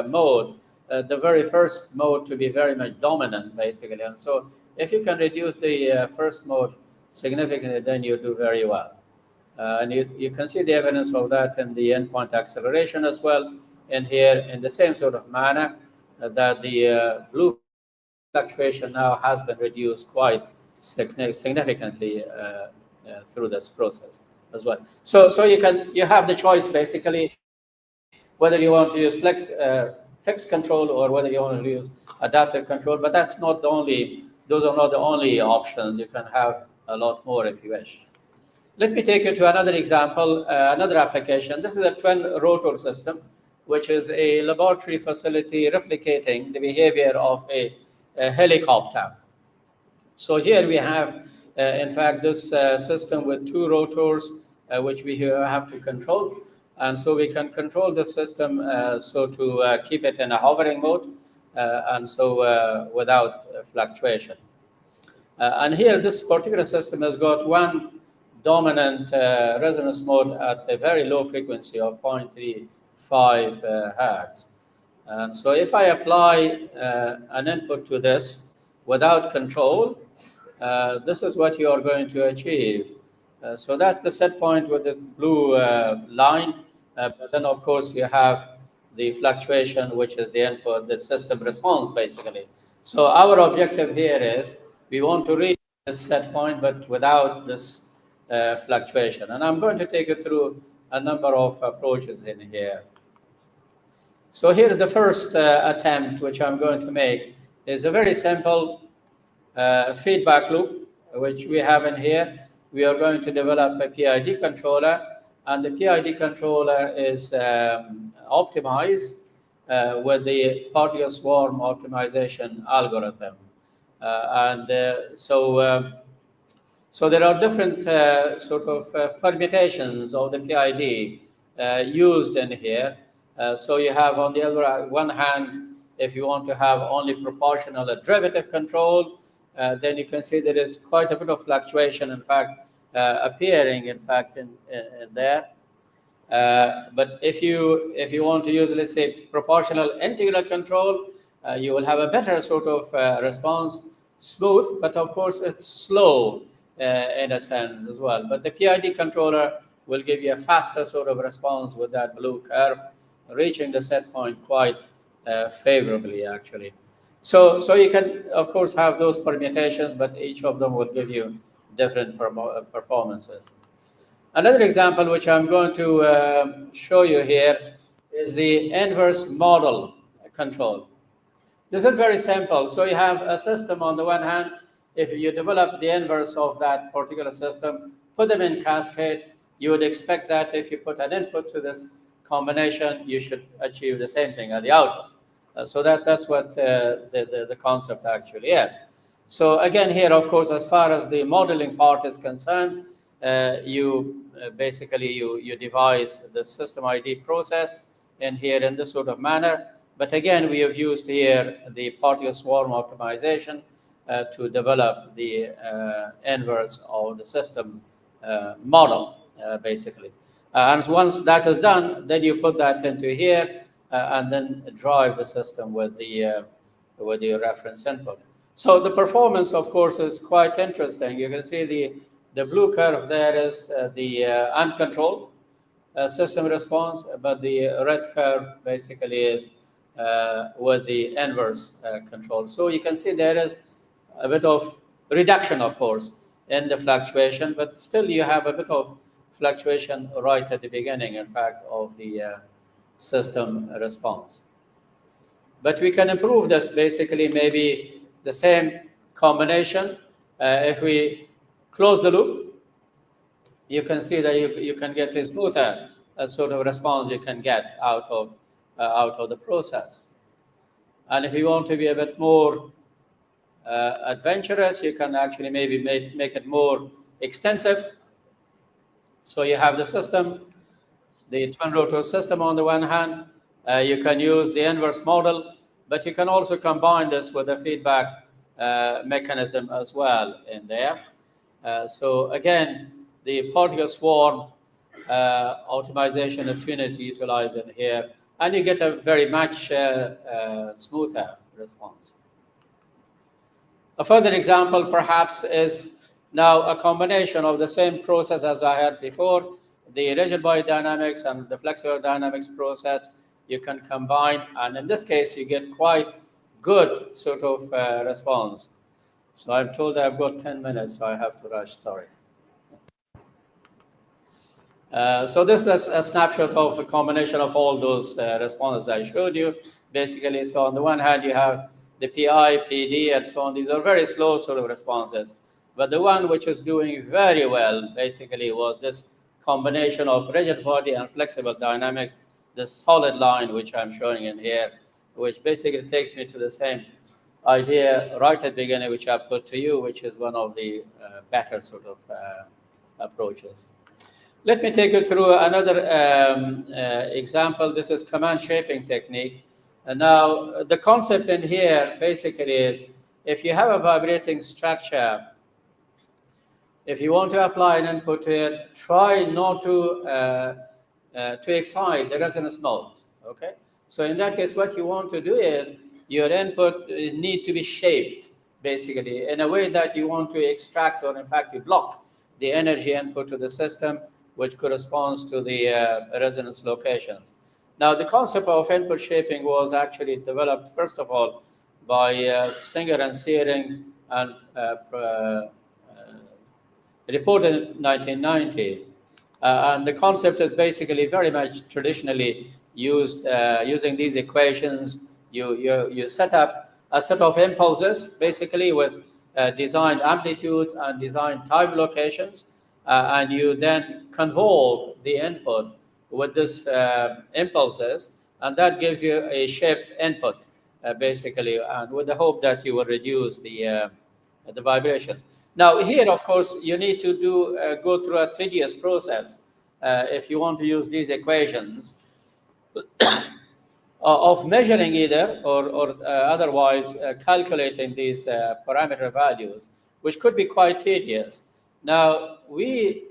mode, the very first mode to be very much dominant, basically. And so if you can reduce the first mode significantly, then you do very well. And you can see the evidence of that in the endpoint acceleration as well, and here in the same sort of manner that the blue fluctuation now has been reduced quite significantly through this process as well. So you have the choice basically whether you want to use fixed control or whether you want to use adaptive control, but that's not the only, those are not the only options. You can have a lot more if you wish. Let me take you to another example, another application. This is a twin rotor system, which is a laboratory facility replicating the behavior of a helicopter. So here we have, in fact, this system with two rotors, which we have to control. And so we can control the system so to keep it in a hovering mode, and so without fluctuation. And here, this particular system has got one dominant resonance mode at a very low frequency of 0.35 hertz. So if I apply an input to this without control, this is what you are going to achieve. So that's the set point with this blue line. But then, of course, you have the fluctuation, which is the input, the system response, basically. So our objective here is we want to reach this set point, but without this fluctuation. And I'm going to take you through a number of approaches in here. So here's the first attempt, which I'm going to make, is a very simple feedback loop, which we have in here. We are going to develop a PID controller, and the PID controller is optimized with the particle swarm optimization algorithm. So there are different sort of permutations of the PID used in here. So you have on the other one hand, if you want to have only proportional derivative control, then you can see there is quite a bit of fluctuation, in fact, appearing, in fact, in there. But if you want to use, let's say, proportional integral control, you will have a better sort of response, smooth, but of course it's slow in a sense as well. But the PID controller will give you a faster sort of response with that blue curve, reaching the set point quite favorably, actually. So you can, of course, have those permutations, but each of them will give you different performances. Another example, which I'm going to show you here, is the inverse model control. This is very simple. So you have a system on the one hand. If you develop the inverse of that particular system, put them in cascade, you would expect that if you put an input to this combination, you should achieve the same thing at the output. So that's what the concept actually is. So again, here, of course, as far as the modeling part is concerned, you devise the system ID process in here in this sort of manner. But again, we have used here the particle swarm optimization to develop the inverse of the system model, basically. And once that is done, then you put that into here and then drive the system with the reference input. So the performance, of course, is quite interesting. You can see the blue curve there is the uncontrolled system response, but the red curve basically is with the inverse control. So you can see there is a bit of reduction, of course, in the fluctuation, but still you have a bit of fluctuation right at the beginning, in fact, of the system response. But we can improve this, basically, maybe the same combination. If we close the loop, you can see that you can get a smoother sort of response you can get out of the process. And if you want to be a bit more adventurous, you can actually maybe make it more extensive. So you have the system, the twin rotor system on the one hand. You can use the inverse model, but you can also combine this with a feedback mechanism as well in there. So again, the particle swarm optimization and twin is utilized in here, and you get a very much smoother response. A further example perhaps is now a combination of the same process as I had before, the rigid body dynamics and the flexible dynamics process. You can combine, and in this case you get quite good sort of response. So I'm told I've got 10 minutes, so I have to rush, sorry. So this is a snapshot of a combination of all those responses I showed you, basically. So on the one hand, you have the PI, PD, and so on. These are very slow sort of responses. But the one which is doing very well, basically, was this combination of rigid body and flexible dynamics, the solid line, which I'm showing in here, which basically takes me to the same idea right at the beginning, which I put to you, which is one of the better sort of approaches. Let me take you through another example. This is command shaping technique. And now the concept in here basically is, if you have a vibrating structure, if you want to apply an input to it, try not to excite the resonance nodes, okay? So in that case, what you want to do is your input need to be shaped, basically, in a way that you want to extract, or in fact, you block the energy input to the system, which corresponds to the resonance locations. Now, the concept of input shaping was actually developed, first of all, by Singer and Searing, and reported in 1990. And the concept is basically very much traditionally used using these equations. You set up a set of impulses, basically, with designed amplitudes and designed time locations, and you then convolve the input with this impulses, and that gives you a shaped input, basically, and with the hope that you will reduce the vibration. Now here, of course, you need to go through a tedious process if you want to use these equations of measuring either or otherwise calculating these parameter values, which could be quite tedious. Now, we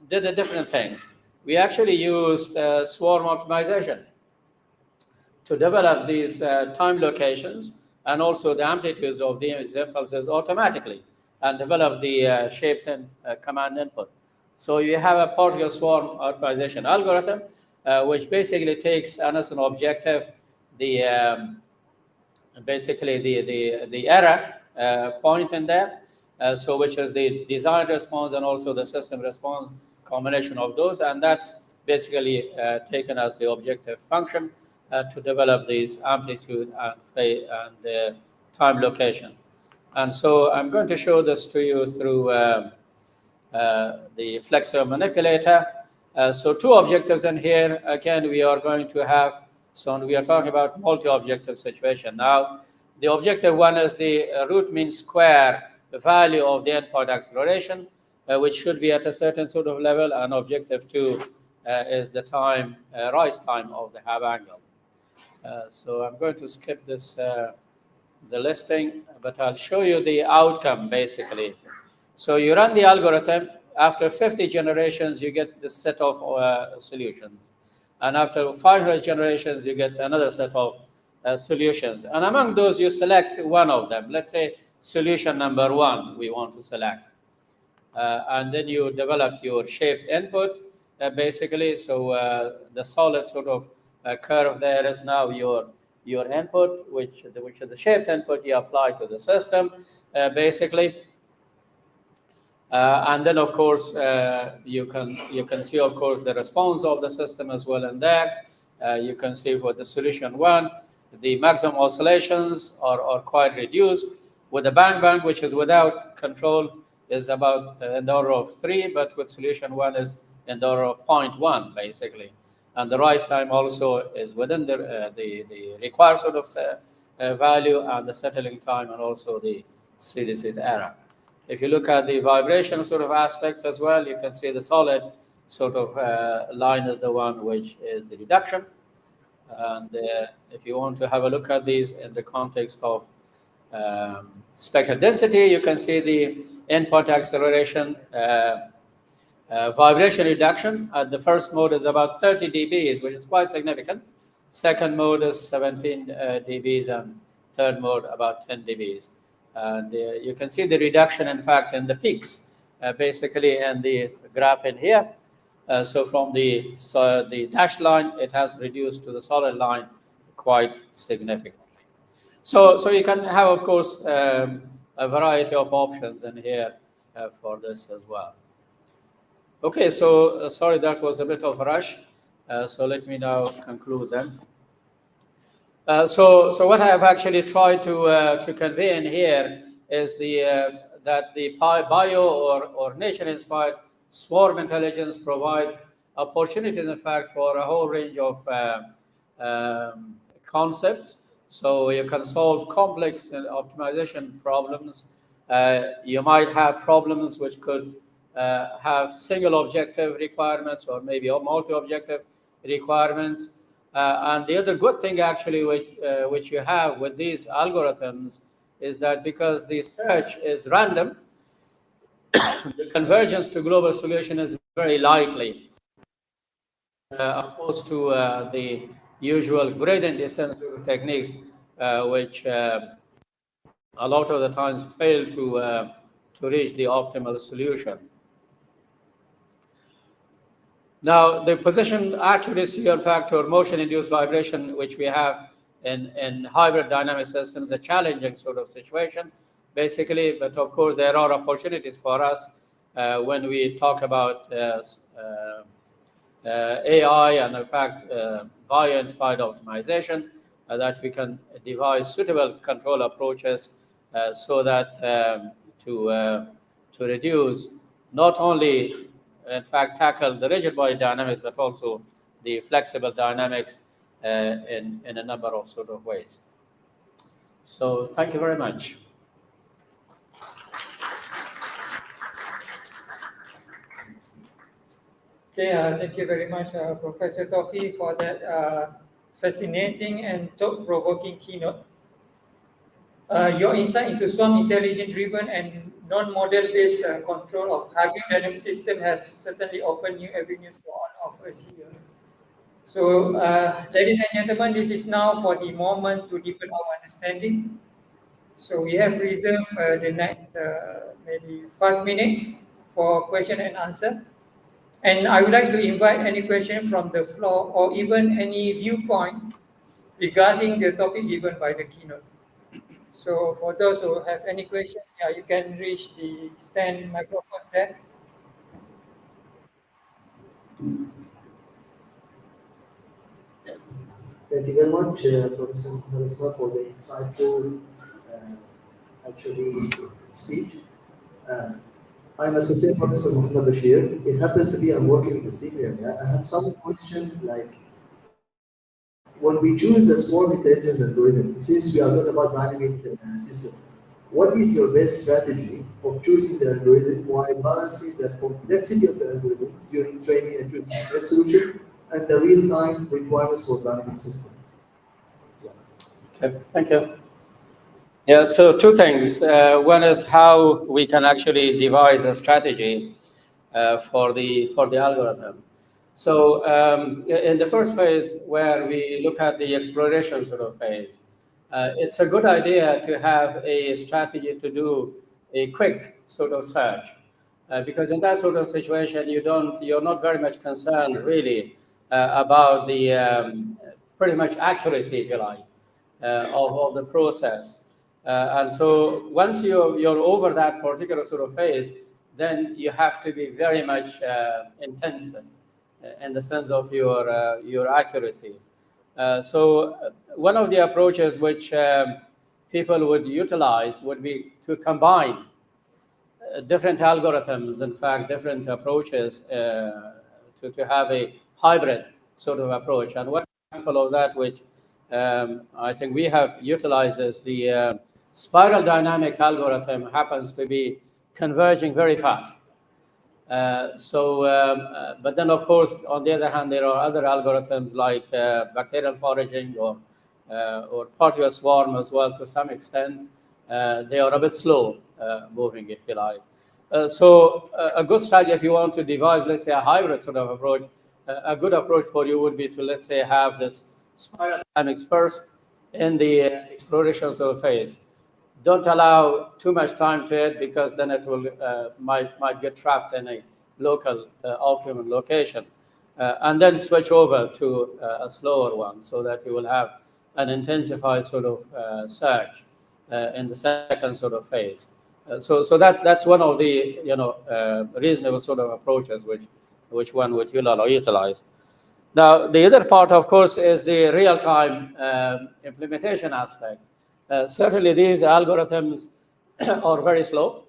did a different thing. We actually used swarm optimization to develop these time locations and also the amplitudes of these impulses automatically, and develop the shaped command input. So you have a particle swarm optimization algorithm, which basically takes as an objective the basically the error point in there, so which is the design response and also the system response, combination of those, and that's basically taken as the objective function to develop these amplitude and the time location. And so I'm going to show this to you through the flexor manipulator. So two objectives in here. Again, we are going to have, so we are talking about multi-objective situation. Now, the objective one is the root mean square value of the endpoint acceleration, which should be at a certain sort of level, and objective two is the time, rise time of the Hab angle. So I'm going to skip this, the listing, but I'll show you the outcome basically. So you run the algorithm. After 50 generations, you get this set of solutions. And after 500 generations, you get another set of solutions. And among those, you select one of them. Let's say solution number one, we want to select. And then you develop your shaped input, basically. So the solid sort of curve there is now your input, which is the shaped input you apply to the system, basically. And then, of course, you can see, of course, the response of the system as well in there. You can see for the solution 1, the maximum oscillations are quite reduced. With the bang, which is without control, is about in the order of 3, but with solution 1 is in the order of 0.1, basically. And the rise time also is within the required sort of value, and the settling time, and also the steady state error. If you look at the vibration sort of aspect as well, you can see the solid sort of line is the one which is the reduction. And if you want to have a look at these in the context of spectral density, you can see the input acceleration vibration reduction. At the first mode is about 30 dBs, which is quite significant. Second mode is 17 dBs, and third mode about 10 dBs. And you can see the reduction, in fact, in the peaks, basically in the graph in here. So from the dashed line, it has reduced to the solid line quite significantly. So you can have, of course, a variety of options in here for this as well. Okay, so sorry, that was a bit of a rush. So let me now conclude then. So what I have actually tried to convey in here is that the bio or nature-inspired swarm intelligence provides opportunities, in fact, for a whole range of concepts. So you can solve complex optimization problems. You might have problems which could have single objective requirements, or maybe multi-objective requirements. And the other good thing, actually, which you have with these algorithms is that because the search is random, the convergence to global solution is very likely, opposed to the usual gradient descent techniques, which a lot of the times fail to reach the optimal solution. Now, the position accuracy, in fact, or motion-induced vibration, which we have in hybrid dynamic systems, a challenging sort of situation, basically. But of course, there are opportunities for us when we talk about AI and, in fact, bio-inspired optimization, that we can devise suitable control approaches so that to reduce not only, in fact, tackle the rigid body dynamics, but also the flexible dynamics in a number of sort of ways. So thank you very much. Okay, thank you very much, Professor Tokhi, for that fascinating and thought-provoking keynote. Your insight into swarm intelligence-driven and non-model-based control of hybrid dynamic system have certainly opened new avenues for all of us here. So, ladies and gentlemen, this is now for the moment to deepen our understanding. So we have reserved the next maybe 5 minutes for question and answer. And I would like to invite any question from the floor or even any viewpoint regarding the topic given by the keynote. So for those who have any questions, you can reach the stand microphones there. Thank you very much, Professor Mohammad Osman, for the insightful speech. I'm Associate Professor Mohammad Bashir. It happens to be I'm working in the same area. I have some question like, when we choose a swarm intelligence algorithm, since we are talking about dynamic system, what is your best strategy of choosing the algorithm while balancing the complexity of the algorithm during training and choosing the best solution and the real-time requirements for dynamic system? Yeah. Okay, thank you. Yeah, so two things. One is how we can actually devise a strategy for the algorithm. So in the first phase, where we look at the exploration sort of phase, it's a good idea to have a strategy to do a quick sort of search, because in that sort of situation, you're not very much concerned really about the pretty much accuracy, if you like, of the process. And so once you're over that particular sort of phase, then you have to be very much intensive in the sense of your accuracy. So one of the approaches which people would utilize would be to combine different algorithms, in fact, different approaches to have a hybrid sort of approach. And one example of that, which I think we have utilized, is the spiral dynamic algorithm happens to be converging very fast. But then, of course, on the other hand, there are other algorithms like bacterial foraging or particle swarm as well to some extent. They are a bit slow moving, if you like. So a good strategy, if you want to devise, let's say, a hybrid sort of approach, a good approach for you would be to, let's say, have this spiral dynamics first in the exploration sort of phase. Don't allow too much time to it, because then it will might get trapped in a local optimum location, and then switch over to a slower one, so that you will have an intensified sort of search in the second sort of phase. So that's one of the reasonable sort of approaches which one would utilize. Now the other part, of course, is the real-time implementation aspect. Certainly these algorithms are very slow.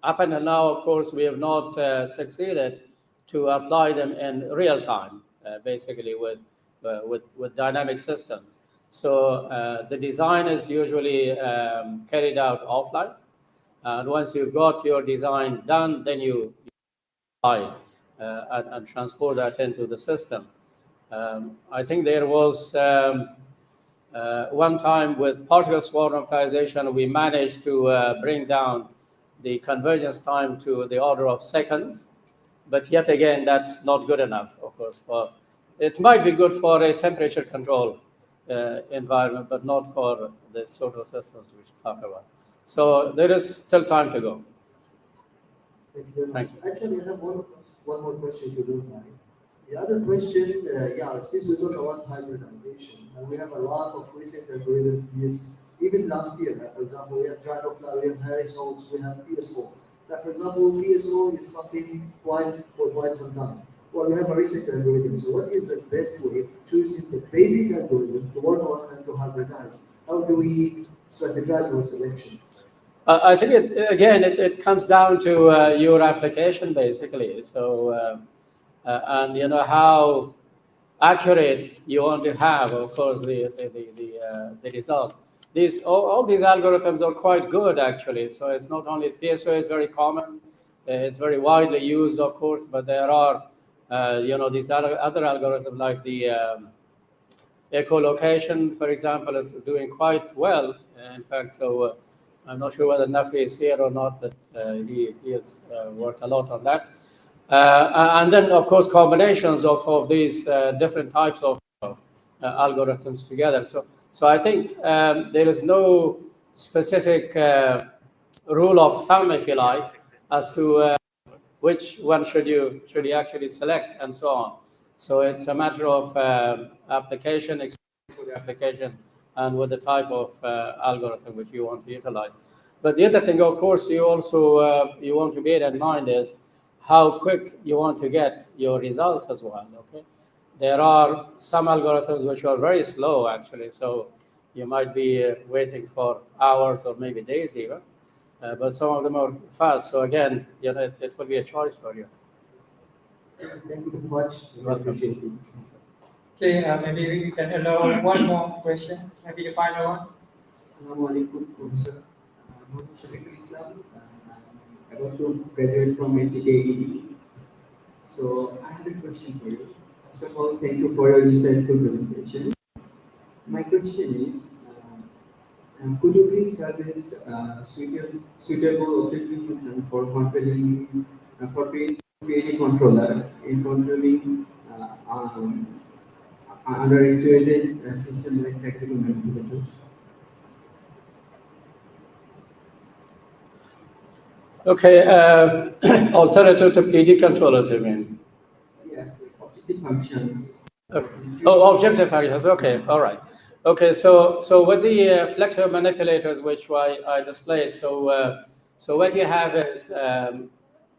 Up until now, of course, we have not succeeded to apply them in real time, basically with dynamic systems. So the design is usually carried out offline. And once you've got your design done, then you apply and transport that into the system. I think there was one time with particle swarm optimization, we managed to bring down the convergence time to the order of seconds. But yet again, that's not good enough, of course. It might be good for a temperature control environment, but not for the sort of systems we talk about. So there is still time to go. Thank you very much. Thank you. Actually, I have one more question, if you don't mind. The other question, since we talk about hybridization, and we have a lot of recent algorithms, even last year, for example, we have Drone Anomalies, we have Harris Oaks, we have PSO. For example, PSO is something for quite some time. Well, we have a recent algorithm. So what is the best way of choosing the basic algorithm to work on and to hybridize? How do we strategize our selection? I think it comes down to your application, basically. So and how accurate you want to have, of course, the result. All these algorithms are quite good, actually. So it's not only PSO is very common, it's very widely used, of course, but there are these other algorithms like the echolocation, for example, is doing quite well. In fact, so I'm not sure whether Nafi is here or not, but he has worked a lot on that. And then, of course, combinations of these different types of algorithms together. So I think there is no specific rule of thumb, if you like, as to which one should you actually select, and so on. So it's a matter of application, experience with the application, and with the type of algorithm which you want to utilize. But the other thing, of course, you also you want to bear in mind is how quick you want to get your result as well. Okay, there are some algorithms which are very slow, actually. So you might be waiting for hours or maybe days even. But some of them are fast. So again, it will be a choice for you. Thank you very much. I appreciate it. Okay, maybe we can allow one more question. Maybe the final one. Assalamualaikum, Professor. Mohd Islam. I want to graduate from IEEE. So I have a question for you. First of all, thank you for your insightful presentation. My question is, could you please suggest suitable objective function for controlling for PID controller in controlling under actuated system like practical manipulators? Okay, alternative to PD controllers, you mean? Yes, objective functions. Okay. Oh, objective functions. Okay. All right. Okay. So with the flexible manipulators, which I displayed, so what you have is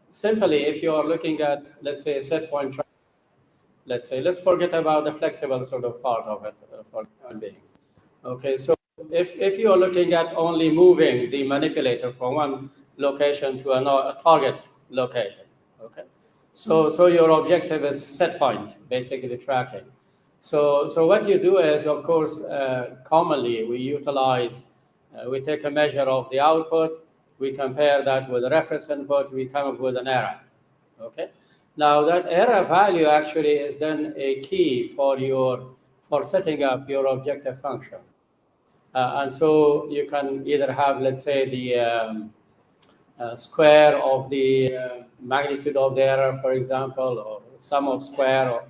simply if you are looking at, let's say, a set point. Let's forget about the flexible sort of part of it for the time being. Okay. So if you are looking at only moving the manipulator from one location to a target location. Okay. So your objective is set point, basically tracking. So what you do is, of course, commonly we utilize, we take a measure of the output, we compare that with the reference input, we come up with an error. Okay. Now that error value actually is then a key for setting up your objective function. And so you can either have, let's say, the square of the magnitude of the error, for example, or sum of square, or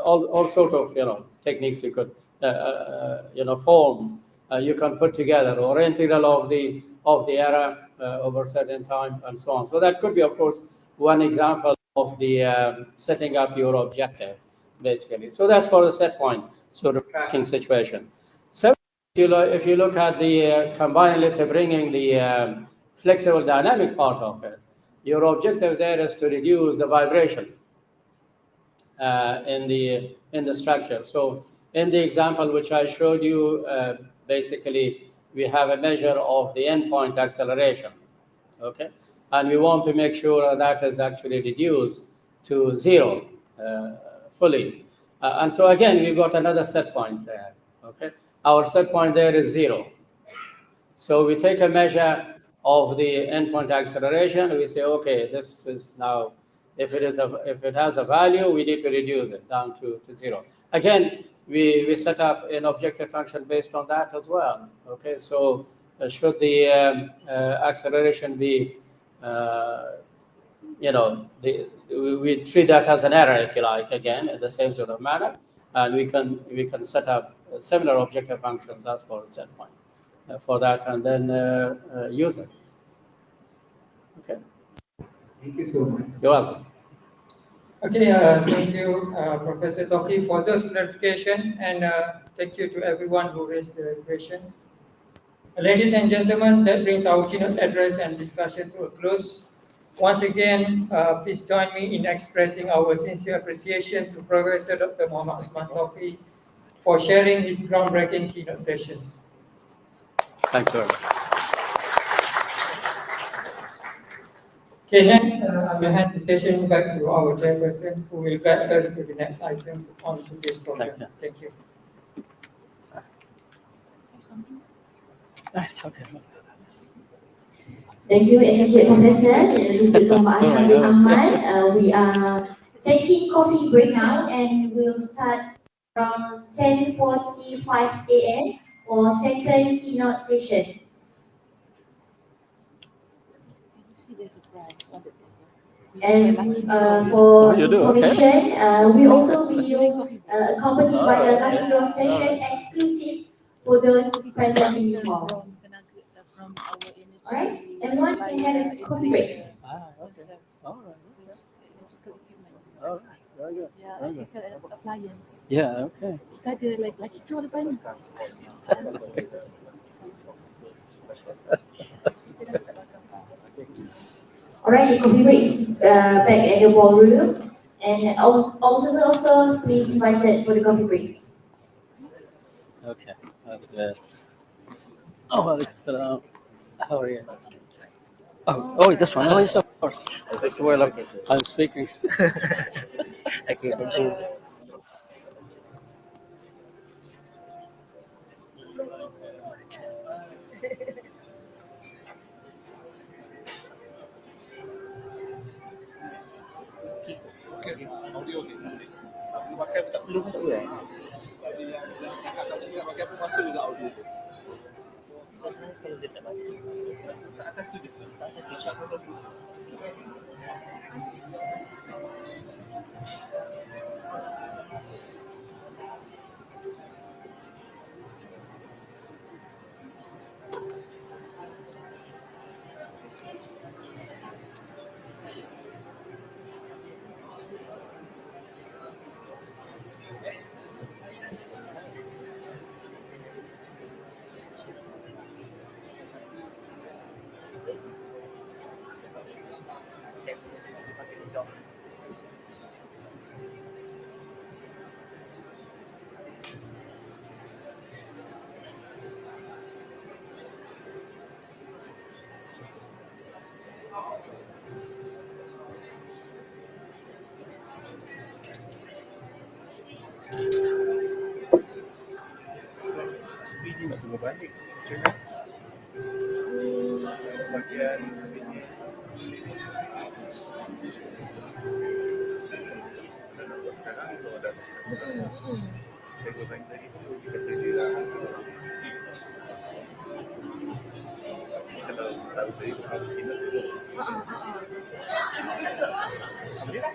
all sort of techniques you could forms you can put together, or integral of the error over a certain time, and so on. So that could be, of course, one example of the setting up your objective, basically. So that's for the set point sort of tracking situation. So if you look at the combining, let's say, bringing the flexible dynamic part of it, your objective there is to reduce the vibration in the structure. So in the example which I showed you, basically we have a measure of the endpoint acceleration, okay, and we want to make sure that is actually reduced to 0 fully, and so again we've got another set point there. Okay, our set point there is 0. So we take a measure of the endpoint acceleration. We say, okay, this is now, if it has a value, we need to reduce it down to 0. Again, we set up an objective function based on that as well. Okay, so should the acceleration be, we treat that as an error, if you like, again in the same sort of manner, and we can set up similar objective functions as for the set point for that, and then use it. Okay. Thank you so much. You're welcome. Okay, thank you, Professor Tokhi, for those clarification, and thank you to everyone who raised the questions. Ladies and gentlemen, that brings our keynote address and discussion to a close. Once again, please join me in expressing our sincere appreciation to Professor Dr. Mohammad Osman Tokhi for sharing his groundbreaking keynote session. Thank you very much. Okay, next, I will hand the session back to our chairperson, who will guide us to the next item on today's program. Thank you. That's okay. Thank you, Associate Professor, Dr. Mohammad Fadhil Abas. We are taking coffee break now, and we'll start from 10:45 a.m. for second keynote session. And for information, we also will accompanied by the lucky draw session exclusive for those present in this hall. Alright, everyone can have a coffee break. Okay. All right. All right. Very good. Yeah, Very good. electrical appliance. Yeah. Okay. Kita ada lucky draw depan ni. Alright, the coffee break is back at the ballroom, and also please invited for the coffee break. Okay. Waalaikumsalam. How are you? Oh, this one. Oh, yes, of course. Well, I'm speaking. Okay, thank you. Audio ni. Pakai tak perlu pun tak boleh. Cakap kat sini pakai pun masuk juga audio. Kau sebenarnya kalau saya tak baca. Tak atas tu dia. Tak atas tu cakap dulu. lagi nak tunggu balik. Macam mana? Bagian ini. Dan apa sekarang itu ada masalah. Saya bertanya tadi tu dia kata dia dah kalau tahu tadi tu harus kita terus. Apa dia?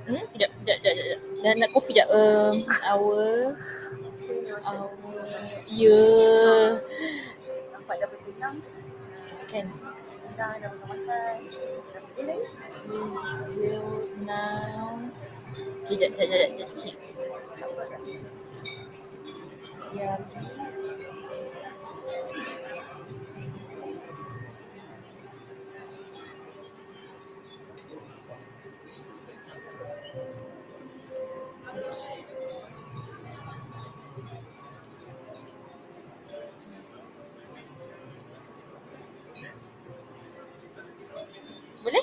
Sekejap. Dan nak copy sekejap. Our nampak dah bertenang. Kan. Dah makan. We will now. Sekejap. Cik. Ya. Boleh?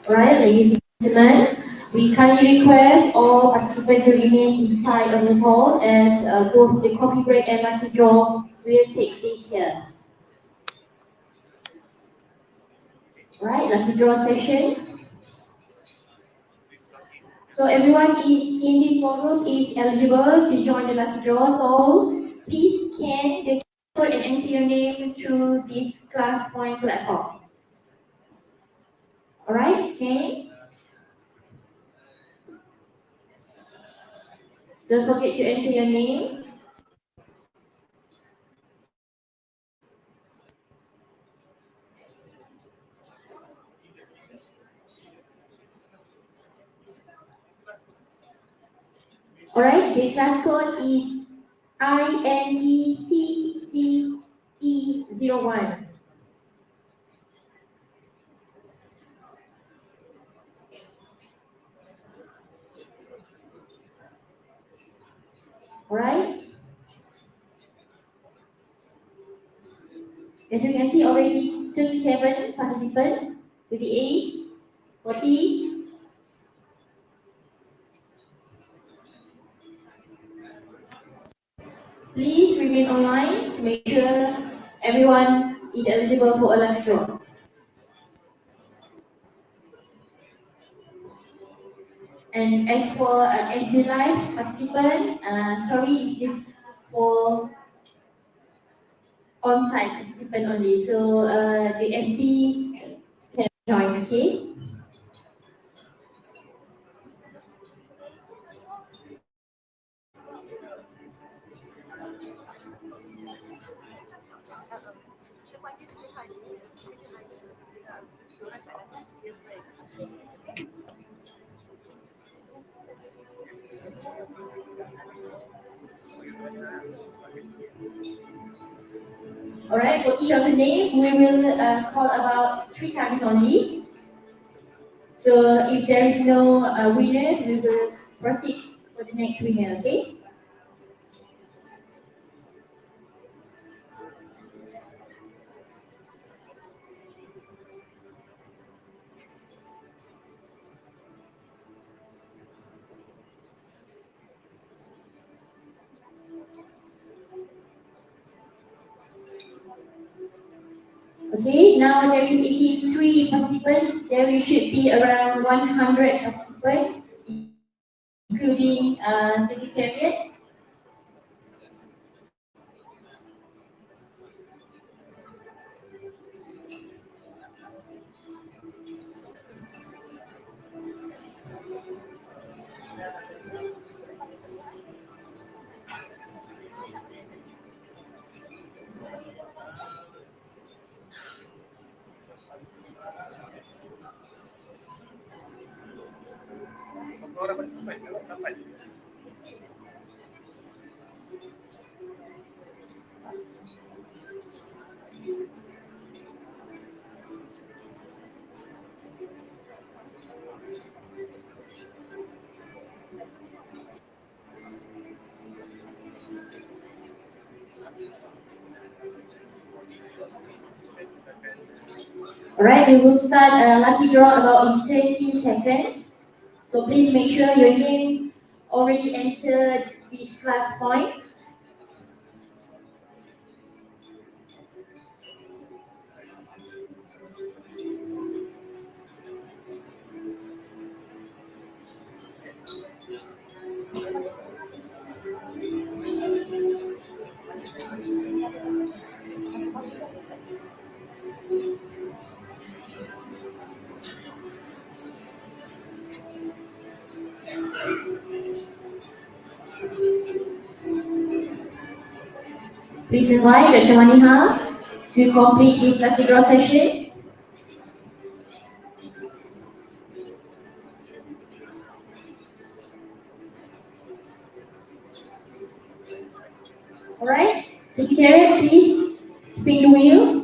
Alright, ladies and gentlemen, we kindly request all participants to remain inside of this hall as both the coffee break and lucky draw will take place here. Alright, lucky draw session. So everyone in this ballroom is eligible to join the lucky draw. So please scan the code and enter your name through this class point platform. Alright, scan. Don't forget to enter your name. Alright, the class code is INECCE01. Alright. As you can see already 37 participants, 38, 40. Please remain online to make sure everyone is eligible for a lucky draw. And as for FB Live participant, sorry, this is for on-site participant only. So the FB can join, okay? Alright, for each of the name, we will call about 3 times only. So if there is no winner, we will proceed for the next winner, okay? Okay, now there is 83 participants. There should be around 100 participants, including secretariat. Alright, we will start a lucky draw about in 30 seconds. So please make sure your name already entered this class point? Please invite Dr. Maniha to complete this lucky draw session. Alright, Secretariat, please spin the wheel.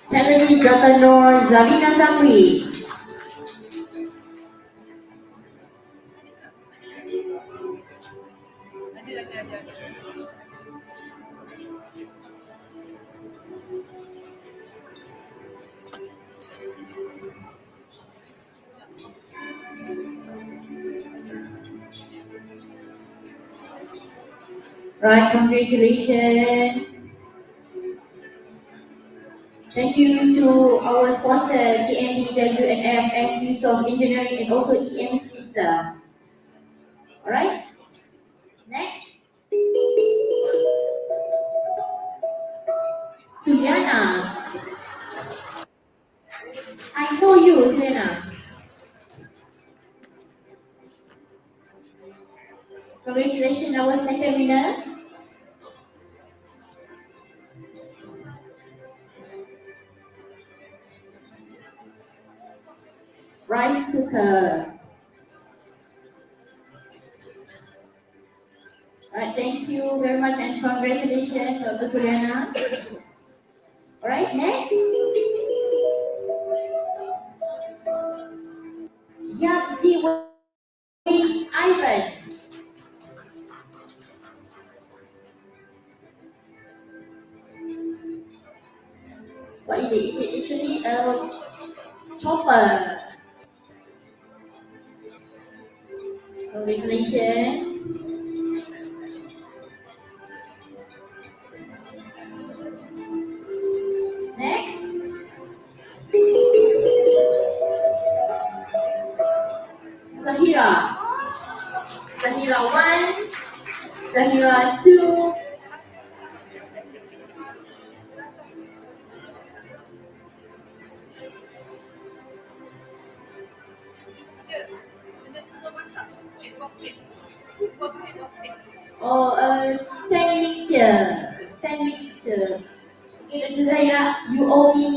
Technologies Dr. Nur Zarina Zamri. Right, congratulations. Thank you to our sponsor, TMD, WNF, as use of engineering and also EM system. Alright, next. Suliana. I know you, Suliana. Congratulations, our second winner. Rice cooker. Alright, thank you very much and congratulations, Dr. Suliana. Alright, next. YBhg Ivan. What is it? Is it actually a chopper? Congratulations. Next. Zahira. Zahira 1. Zahira 2. Oh, stand mixture. Stand mixture. Okay, Dr. Zahira, you owe me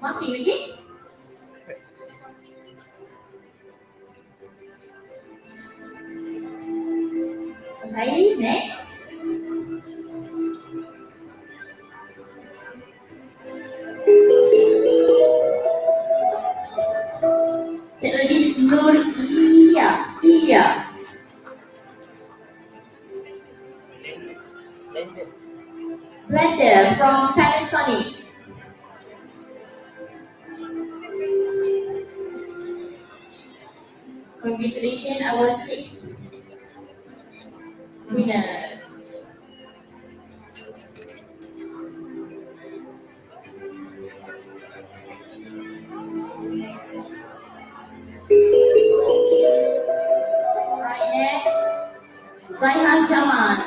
muffin, okay? Okay, next. Technologies Nur Ilya. Blender from Panasonic. Congratulations, our 6 winners. Alright, next. Zaiha Jaman.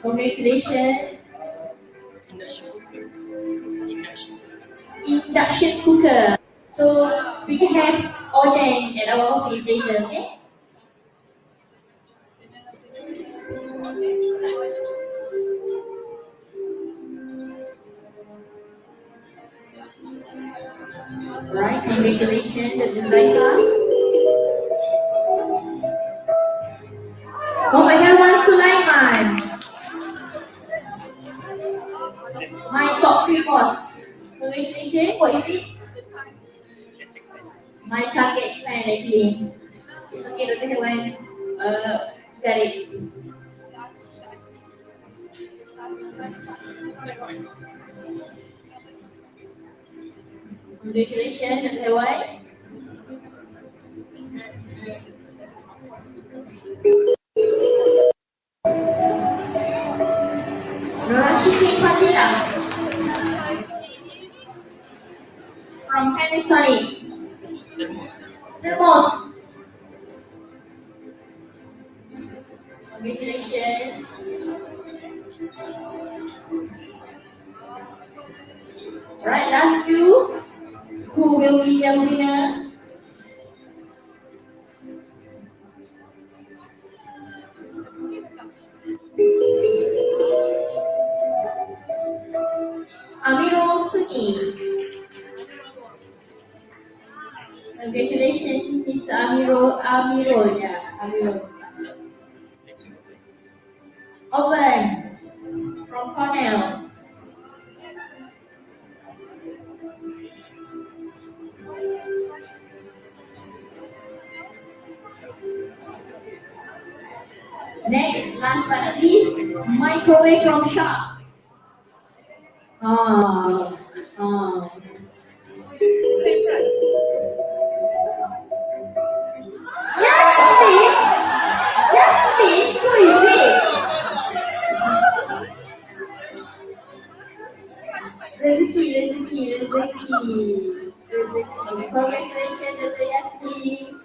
Congratulations. Induction cooker. So we can have order at our office later, okay? Right, congratulations, Dr. Zaiha. Muhammad Herman Sulaiman. My top 3 boss. Congratulations, what is it? My target fan actually. It's okay, Dr. Herman. Got it. Congratulations, Dr. Y. Norashiki Fatila from Panasonic. Thermos. Congratulations. Alright, last two. Who will be the winner? Amirul Suni. Congratulations, Mr. Amirul, yeah, Amirul. Owen from Cornell. Next, last but not least, microwave from Sharp. Ah, ah. Yasmin, Yasmin, who is it? Rezeki. Congratulations, Dr. Yasmin.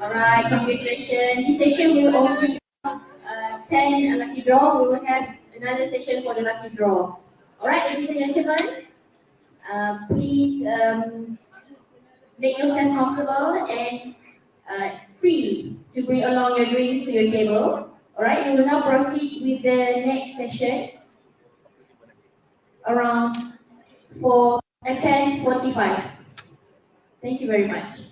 Alright, congratulations. This session will only 10 lucky draw. We will have another session for the lucky draw. Alright, ladies and gentlemen, please make yourself comfortable and free to bring along your drinks to your table. Alright, we will now proceed with the next session around 10:45. Thank you very much.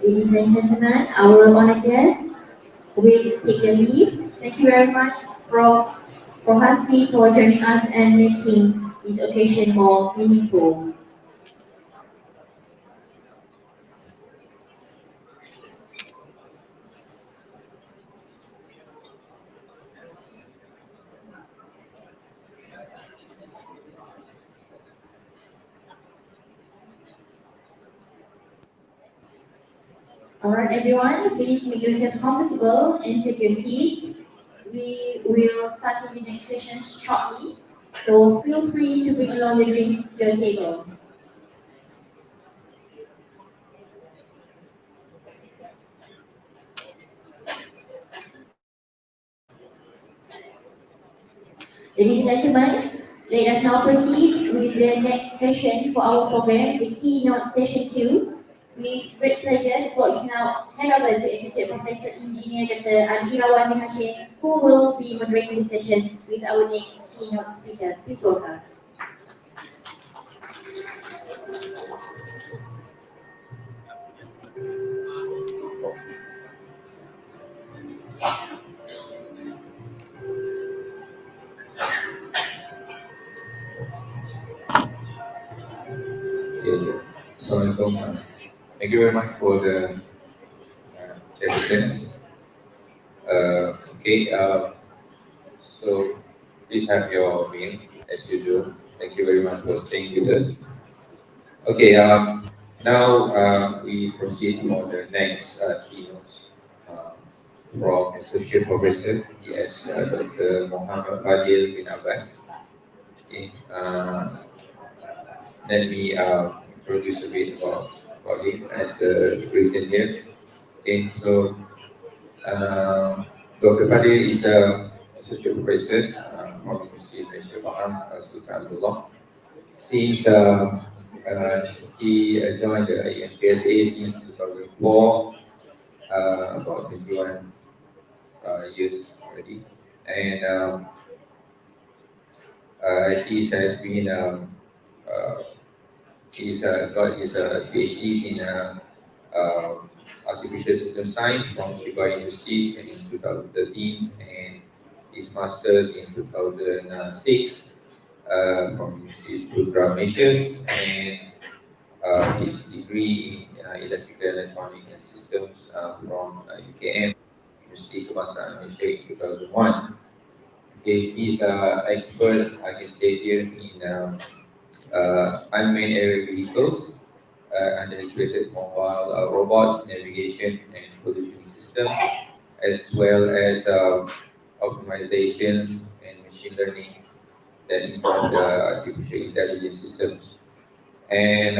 Ladies and gentlemen, our honored guests will take their leave. Thank you very much, Prof. Hasbi, for joining us and making this occasion more meaningful. Alright everyone, please make yourself comfortable and take your seat. We will start in the next session shortly, so feel free to bring along the drinks to your table. Ladies and gentlemen, let us now proceed with the next session for our program, the Keynote Session 2. With great pleasure, for it's now hand over to Associate Professor Engineer Dr. YBhg, who will be moderating the session with our next keynote speaker. Please welcome. Assalamualaikum. Thank you very much for the chairperson. So please have your meal as usual. Thank you very much for staying with us. Okay, now we proceed on the next keynote from Associate Professor, yes, Dr. Mohammad Fadhil Abas. Okay, let me introduce a bit about him as written here. Okay, so Dr. Fadhil is a associate professor from University of Malaysia, Bahrain, since he joined the UMPSA since 2004, about 21 years already, and he has been he's got his PhDs in artificial system science from Chiba University in 2013 and his master's in 2006 from University of Drone Anomalies and his degree in electrical electronic and systems from UKM University Kebangsaan Malaysia in 2001. Okay, he's an expert, I can say here, in unmanned aerial vehicles, unintegrated mobile robots, navigation and positioning systems, as well as optimizations and machine learning that involve the artificial intelligence systems. And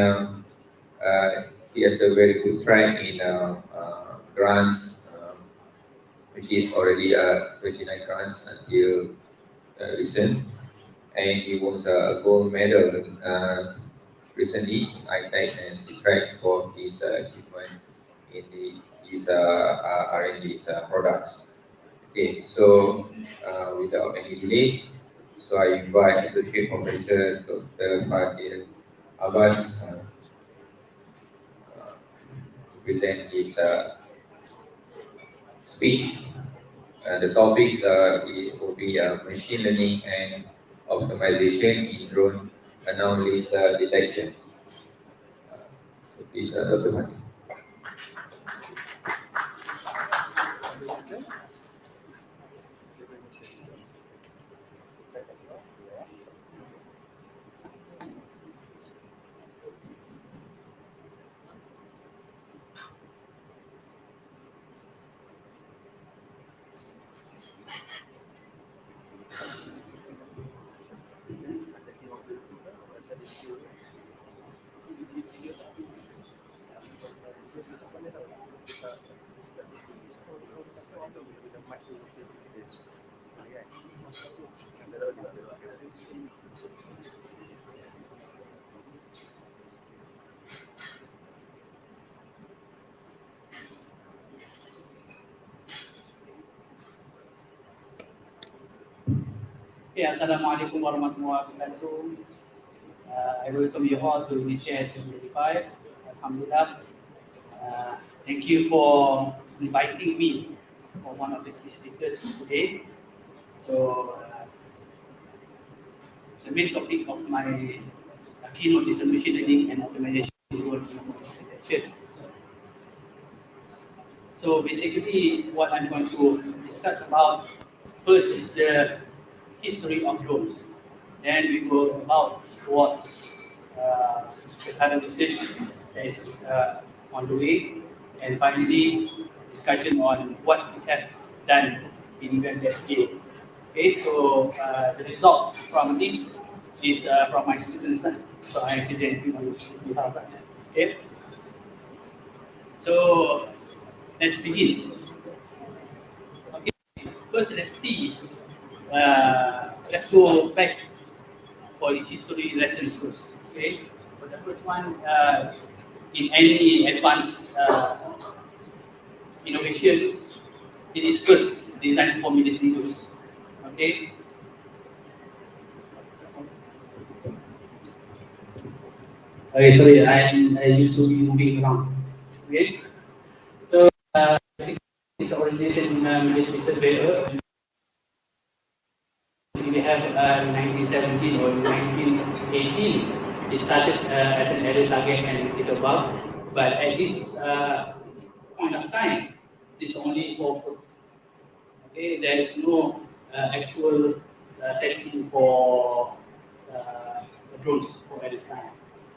he has a very good track in grants, which is already 29 grants until recent. And he won a gold medal recently in IEEE and CCRAX for his achievement in his R&D products. Okay, so without any delays, so I invite Associate Professor Dr. Fadhil Abas to present his speech. The topics it will be machine learning and optimization in drone anomalies detection. So please, Dr. Fadhil. Assalamualaikum warahmatullahi wabarakatuh. I welcome you all to InECCE 2025. Alhamdulillah, Thank you for inviting me for one of the key speakers today. So, the main topic of my keynote is machine learning and optimization in drone anomalies detection. So basically, what I'm going to discuss about first is the history of drones. Then we go about what the current research is on the way, and finally discussion on what we have done in UMPSA. Okay, so the results from this is from my students, so I am presenting on this behalf. Okay, so let's begin. Okay, first let's see. Let's go back for the history lessons first. Okay, for the first one, in any advanced innovations, it is first designed for military use. Okay. Okay, sorry, I used to be moving around. Okay. So it's originated in military surveyor. We have 1917 or 1918. It started as an aerial target and hit above, but at this point of time, it is only for proof. Okay, there is no actual testing for drones for at this time.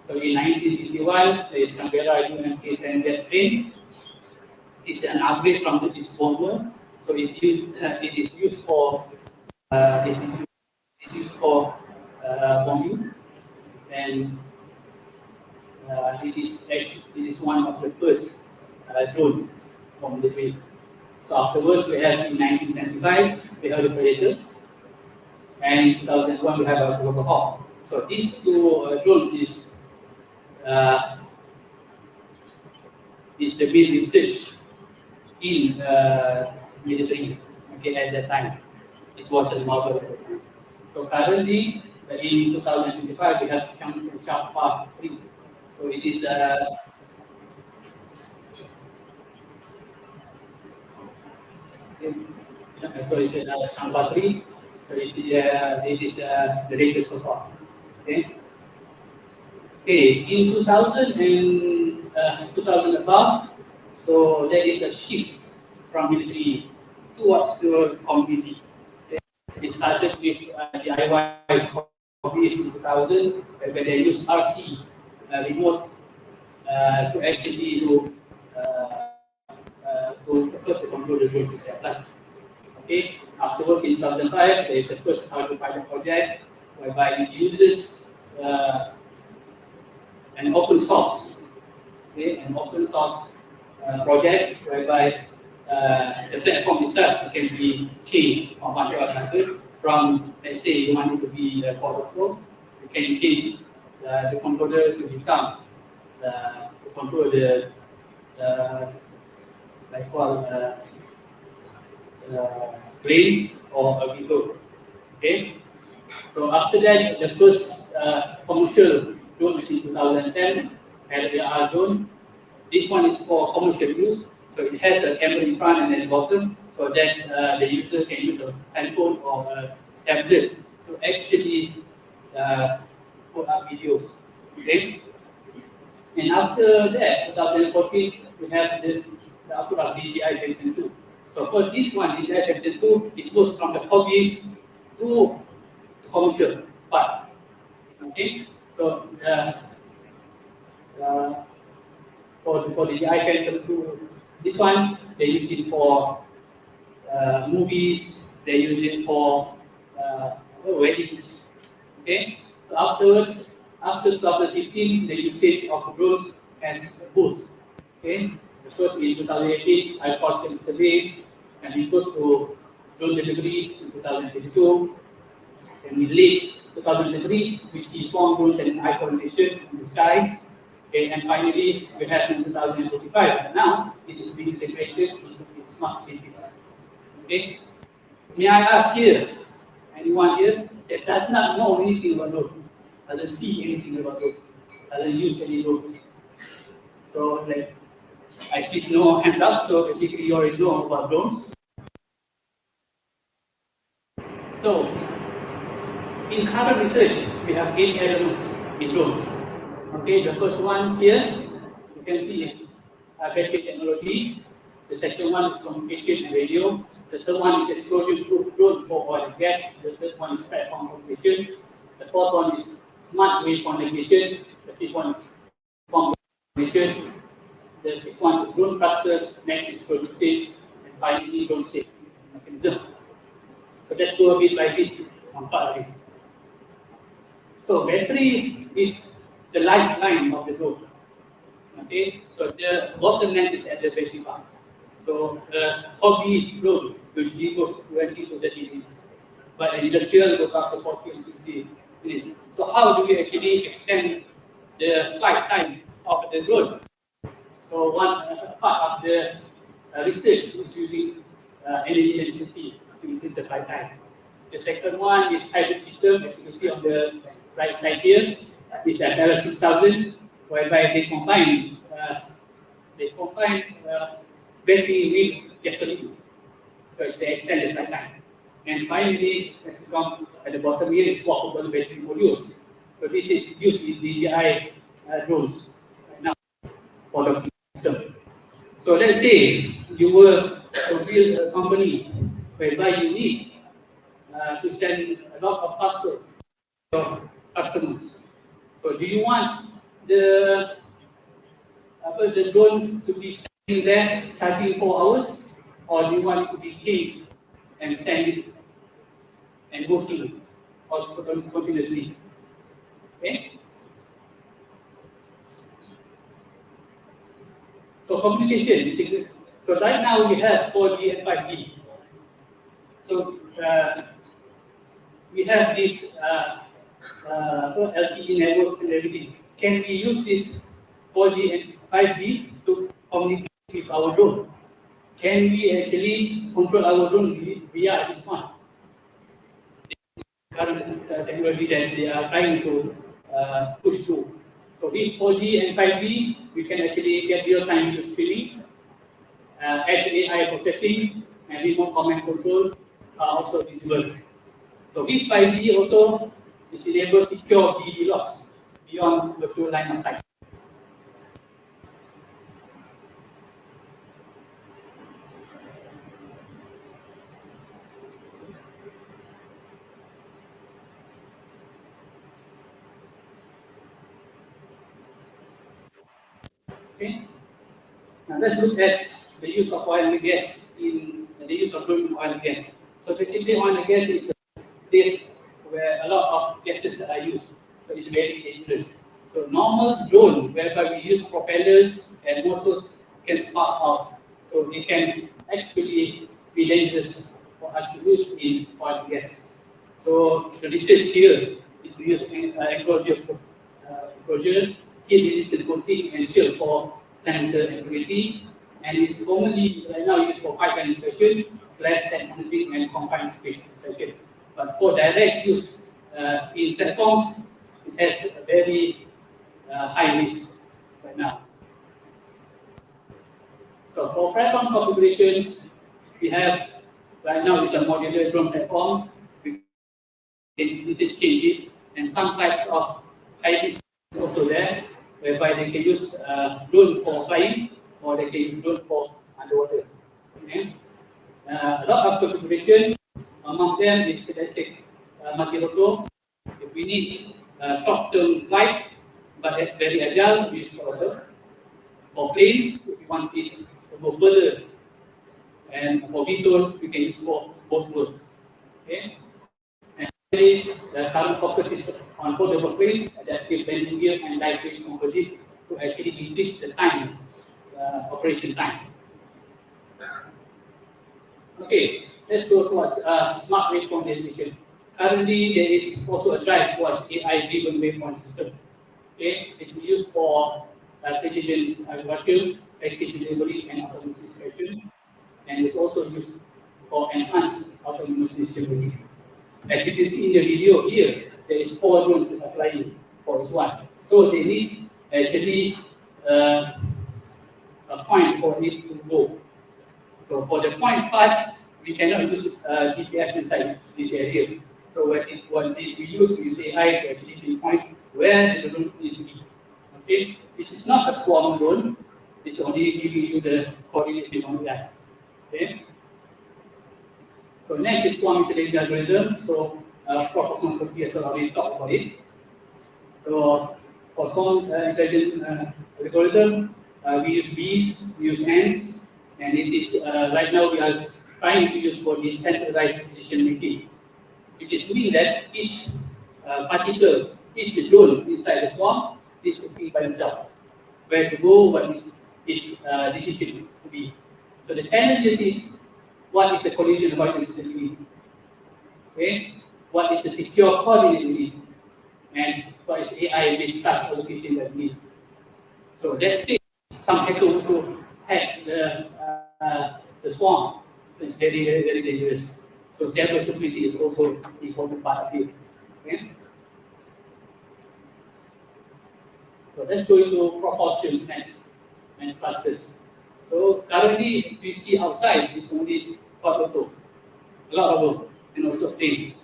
So in 1961, there is Canberra UMPSA jet plane. It's an upgrade from the bomber. So it is used for bombing, and it is one of the first drone from the military. So afterwards, we have in 1975 we have the Predator, and in 2001 we have a Global Hawk. So these two drones is the main research in military. Okay, at that time, it was a novel at that time. So currently, in 2025, we have Sharp Path 3. So it is so it's Sharp 3. So it is the latest so far. Okay. Okay, in 2000 and 2000 above, so there is a shift from military towards the community. Okay. It started with the DIY hobbies in 2000, where they used RC remote to actually to control the drones itself. Okay. Afterwards, in 2005, there is the first pilot project whereby it uses an open source, okay, an open source project whereby the platform itself can be changed from one to another. From, let's say, you want it to be a Pro, you can change the controller to become to control the like plane or a vehicle. Okay. So after that, the first commercial drone is in 2010, LBR drone. This one is for commercial use. So it has a camera in front and then bottom, so that the user can use a handphone or a tablet to actually put up videos. Okay. And after that, 2014, we have the output of DJI Phantom 2. So for this one, DJI Phantom 2, it goes from the hobbies to the commercial part. Okay. So for DJI Phantom 2, this one they use it for movies. They use it for weddings. Okay. So afterwards, after 2015, the usage of drones has boosted. Okay. The first in 2018, I portion survey, and it goes to drone delivery in 2022. And in late 2023, we see swarm drones and eye coordination in the skies. Okay, and finally, we have in 2025. And now it is being integrated into smart cities. Okay. May I ask here, anyone here that does not know anything about drone, doesn't see anything about drone, doesn't use any drones? So, like, I see no hands up, so basically you already know about drones. So, in current research, we have 8 elements in drones. Okay, the first one here, you can see is battery technology. The second one is communication and radio. The third one is explosion-proof drone for oil and gas. The third one is platform communication. The fourth one is smart waveform navigation. The fifth one is form navigation. The sixth one is drone clusters. Next is drone usage, and finally drone safety mechanism. So let's go a bit by bit on part of it. So battery is the lifeline of the drone. Okay, so the bottleneck is at the battery part. So the hobbyist drone usually goes 20 to 30 minutes, but the industrial goes up to 40 and 60 minutes. So how do we actually extend the flight time of the drone? So one part of the research is using energy density to increase the flight time. The second one is hybrid system, as you can see on the right side here. This is LS6000, whereby they combine battery with gasoline, because they extend the flight time. And finally, as we come at the bottom here, is swappable battery modules. So this is used in DJI drones right now for the system. So let's say you were to build a company whereby you need to send a lot of parcels to your customers. So do you want the drone to be standing there charging 4 hours, or do you want it to be changed and send it and working continuously? Okay. So communication. So right now we have 4G and 5G. So we have this LTE networks and everything. Can we use this 4G and 5G to communicate with our drone? Can we actually control our drone via this one? Current technology that they are trying to push through. So with 4G and 5G, we can actually get real-time video streaming, edge AI processing, and remote command control are also visible. So with 5G also, it enables secure BD loss beyond virtual line of sight. Okay. Now let's look at the use of oil and gas in the use of drone oil and gas. So basically, oil and gas is a place where a lot of gases are used. So it's very dangerous. So normal drone, whereby we use propellers and motors, can spark out. So they can actually be dangerous for us to use in oil and gas. So the research here is to use enclosure, heat resistant coating and shield for sensor integrity, and it's commonly right now used for pipeline inspection, flash tank monitoring, and confined space inspection. But for direct use in platforms, it has a very high risk right now. So for platform configuration, we have right now it's a modular drone platform. We can interchange it, and some types of hybrid also there, whereby they can use drone for flying, or they can use drone for underwater. Okay. A lot of configuration. Among them is, let's say, multi-rotor. If we need short-term flight, but very agile, we use rotor. For planes, if we want it to go further, and for VTOL, we can use both worlds. Okay. And finally, the current focus is on foldable planes, adaptive landing gear, and lightweight composite to actually increase the time, operation time. Okay, let's go towards smart waveform navigation. Currently, there is also a drive towards AI-driven waveform system. Okay, it will be used for precision agriculture, package delivery, and autonomous inspection, and it's also used for enhanced autonomous distribution. As you can see in the video here, there is 4 drones flying for this one. So they need actually a point for it to go. So for the point part, we cannot use GPS inside this area. So when we use AI to actually pinpoint where the drone needs to be. Okay, this is not a swarm drone. It's only giving you the coordinate based on that. Okay. So next is swarm intelligence algorithm. So Prof. Osman Tokhi has already talked about it. So for swarm intelligence algorithm, we use bees, we use ants, and it is right now we are trying to use for decentralized decision making, which is mean that each particle, each drone inside the swarm is thinking by itself, where to go, what is its decision to be. So the challenges is, what is the collision avoidance that we need? Okay, what is the secure coordinate we need? And what is AI-based task allocation that we need? So let's say some hacker to hack the swarm. So it's very, very, very dangerous. So cyber security is also an important part of it. Okay? So let's go into propulsion next and thrusters. So currently we see outside it's only auto, a lot of work, and also plane.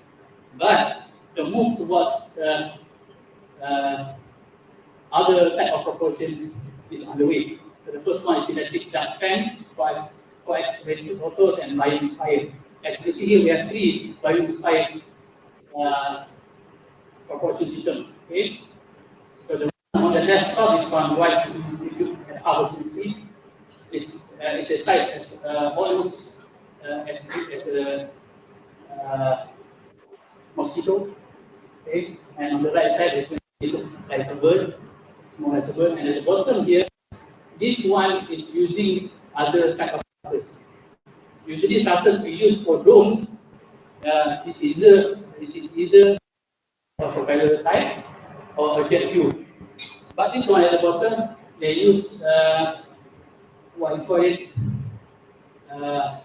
But the move towards other type of propulsion is underway. So the first one is electric duct fans, coaxial motors, and bio-inspired. As you see here, we have 3 bio-inspired propulsion systems. Okay? So the one on the left top is from Rice Institute at Harvard University. It's a size as almost as big as a mosquito. Okay? And on the right side is like a bird, small as a bird. And at the bottom here, this one is using other type of thrusters. Usually thrusters we use for drones, it is either a propeller type or a jet fuel. But this one at the bottom, they use what you call it, I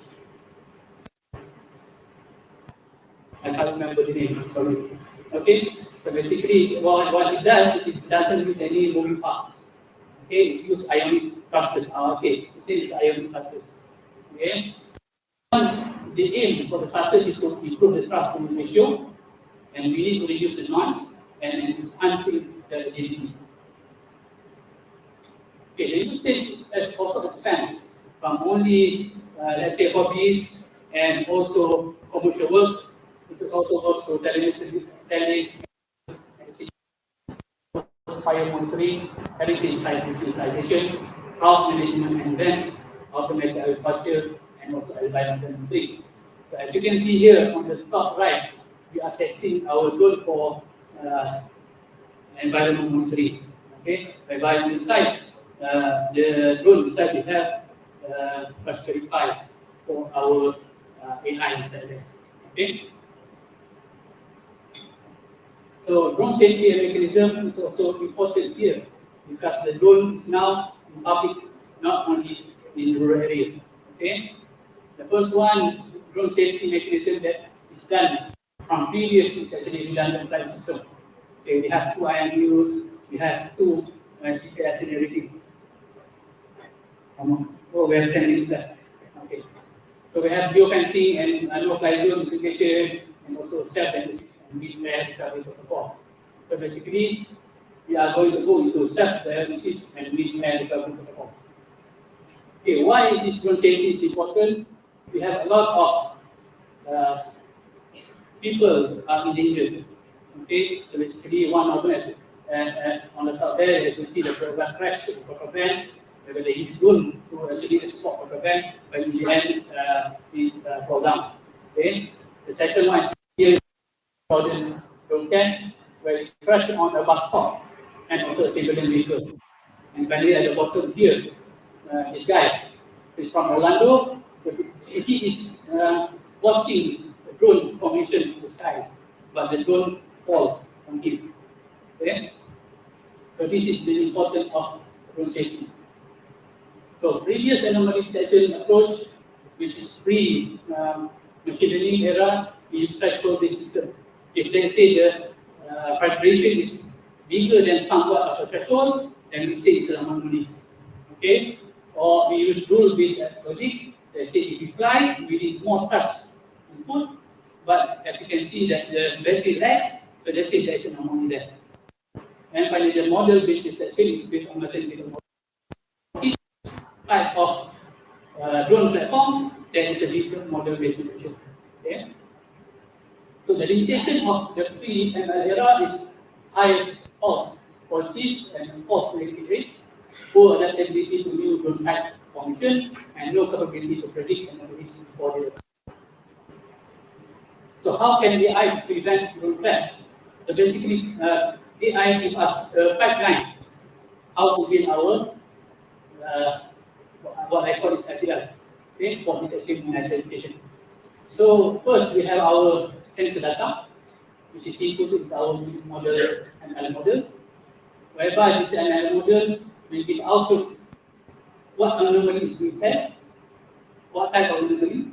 can't remember the name, sorry. Okay, so basically what it does, it doesn't use any moving parts. Okay, it's used ionic thrusters. Okay, you see it's ionic thrusters. Okay, the aim for the thrusters is to improve the thrust ratio, and we need to reduce the noise and enhancing the agility. Okay, the usage has also expands from only let's say hobbies and also commercial work. It also goes to telemetry, fire monitoring, heritage site digitization, crowd management and events, automated agriculture, and also environmental monitoring. So as you can see here on the top right, we are testing our drone for environment monitoring. Okay, by inside the drone inside we have Raspberry Pi for our AI inside there. Okay. So drone safety and mechanism is also important here because the drone is now in public, not only in rural area. Okay. The first one, drone safety mechanism that is done from previous is actually redundant flight system. Okay, we have 2 IMUs, we have 2 GPS and everything. Oh, we have 10 minutes left. Okay. So we have geofencing and no-fly zone integration and also self-diagnosis and mid-air recovery protocols. So basically, we are going to go into self-diagnosis and mid-air recovery protocols. Okay, why this drone safety is important? We have a lot of people are endangered. Okay, so basically one of them is on the top there, as you see the program crash, the program, whether they use drone to actually export the program, but in the end, it fall down. Okay, the second one is here, drone crash, where it crashed on a bus stop and also a civilian vehicle. And finally, at the bottom here, this guy is from Orlando. So he is watching the drone formation in the skies, but the drone fall on him. Okay? So this is the importance of drone safety. So previous anomaly detection approach, which is pre-machine learning era, we use threshold-based system. If they say the vibration is bigger than somewhat of a threshold, then we say it's anomalies. Okay? or we use rule-based logic. Let's say if you fly, we need more thrust input, but as you can see that the battery lags, so let's say there's an anomaly there. And finally, the model-based detection is based on mathematical model. Each type of drone platform, there is a different model-based detection. Okay? So the limitation of the pre-ML era is high false positive and false negative rates, poor adaptability to new drone types formation, and no capability to predict anomalies before they occur. So how can AI prevent drone crash? So basically, AI gives us a pipeline how to build our what I call is FDL, okay, for detection and identification. So first we have our sensor data, which is input into our model ML model, whereby this ML model will give output what anomaly is being set, what type of anomaly,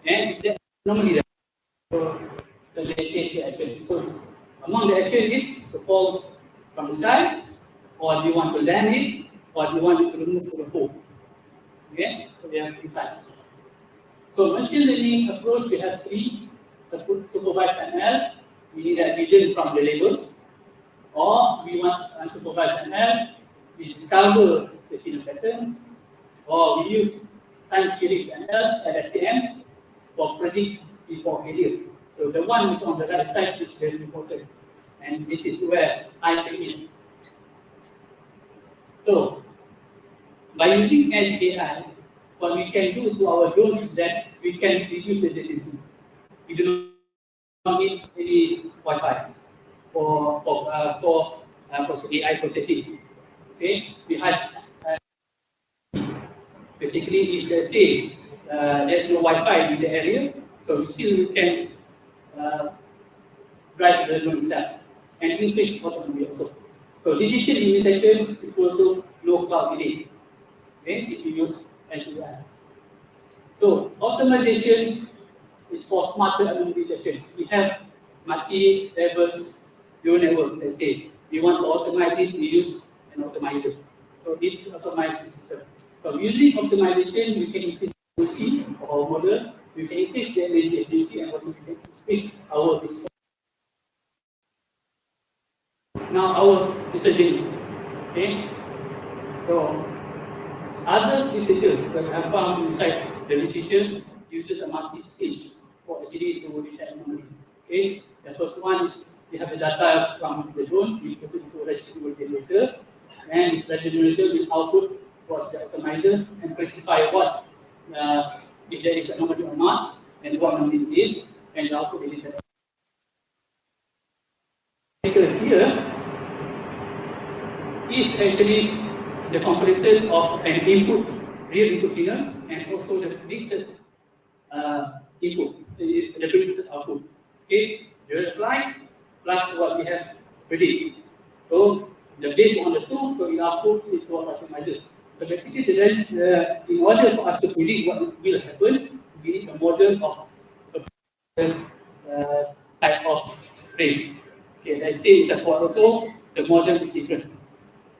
and is there anomaly there. So let's say the action. So among the action is to fall from the sky, or do you want to land it, or do you want it to remove from the hole. Okay, so we have three types. So machine learning approach, we have three: supervised ML, meaning that we learn from the labels, or we want unsupervised ML, we discover the hidden patterns, or we use time series ML, LSTM, for predict before failure. So the one which is on the right side is very important, and this is where I come in. So by using edge AI, what we can do to our drones is that we can reduce the latency. We do not need any Wi-Fi for AI processing. Okay, we have basically if let's say there's no Wi-Fi in the area, so we still can drive the drone itself and increase autonomy also. So decision in section equal to low cloud delay. Okay, if you use HDI. So optimization is for smarter anomaly detection. We have multi-level neural network. Let's say we want to optimize it, we use an optimizer. So we need to optimize the system. So using optimization, we can increase the efficiency of our model, we can increase the energy efficiency, and also we can increase our response. Now our decision. Okay. So other decisions that we have found inside the decision uses a multi-stage for actually to detect anomaly. Okay. The first one is we have the data from the drone, we put it into a residual generator, and this residual generator will output towards the optimizer and specify what if there is anomaly or not, and what anomaly it is, and the output will be detected. Here is actually the comparison of an input, real input signal, and also the predicted input, the predicted output. Okay, the reply plus what we have predicted. So the based on the two, so it outputs it to our optimizer. So basically, in order for us to predict what will happen, we need a model of a type of frame. Okay, let's say it's a quad auto, the model is different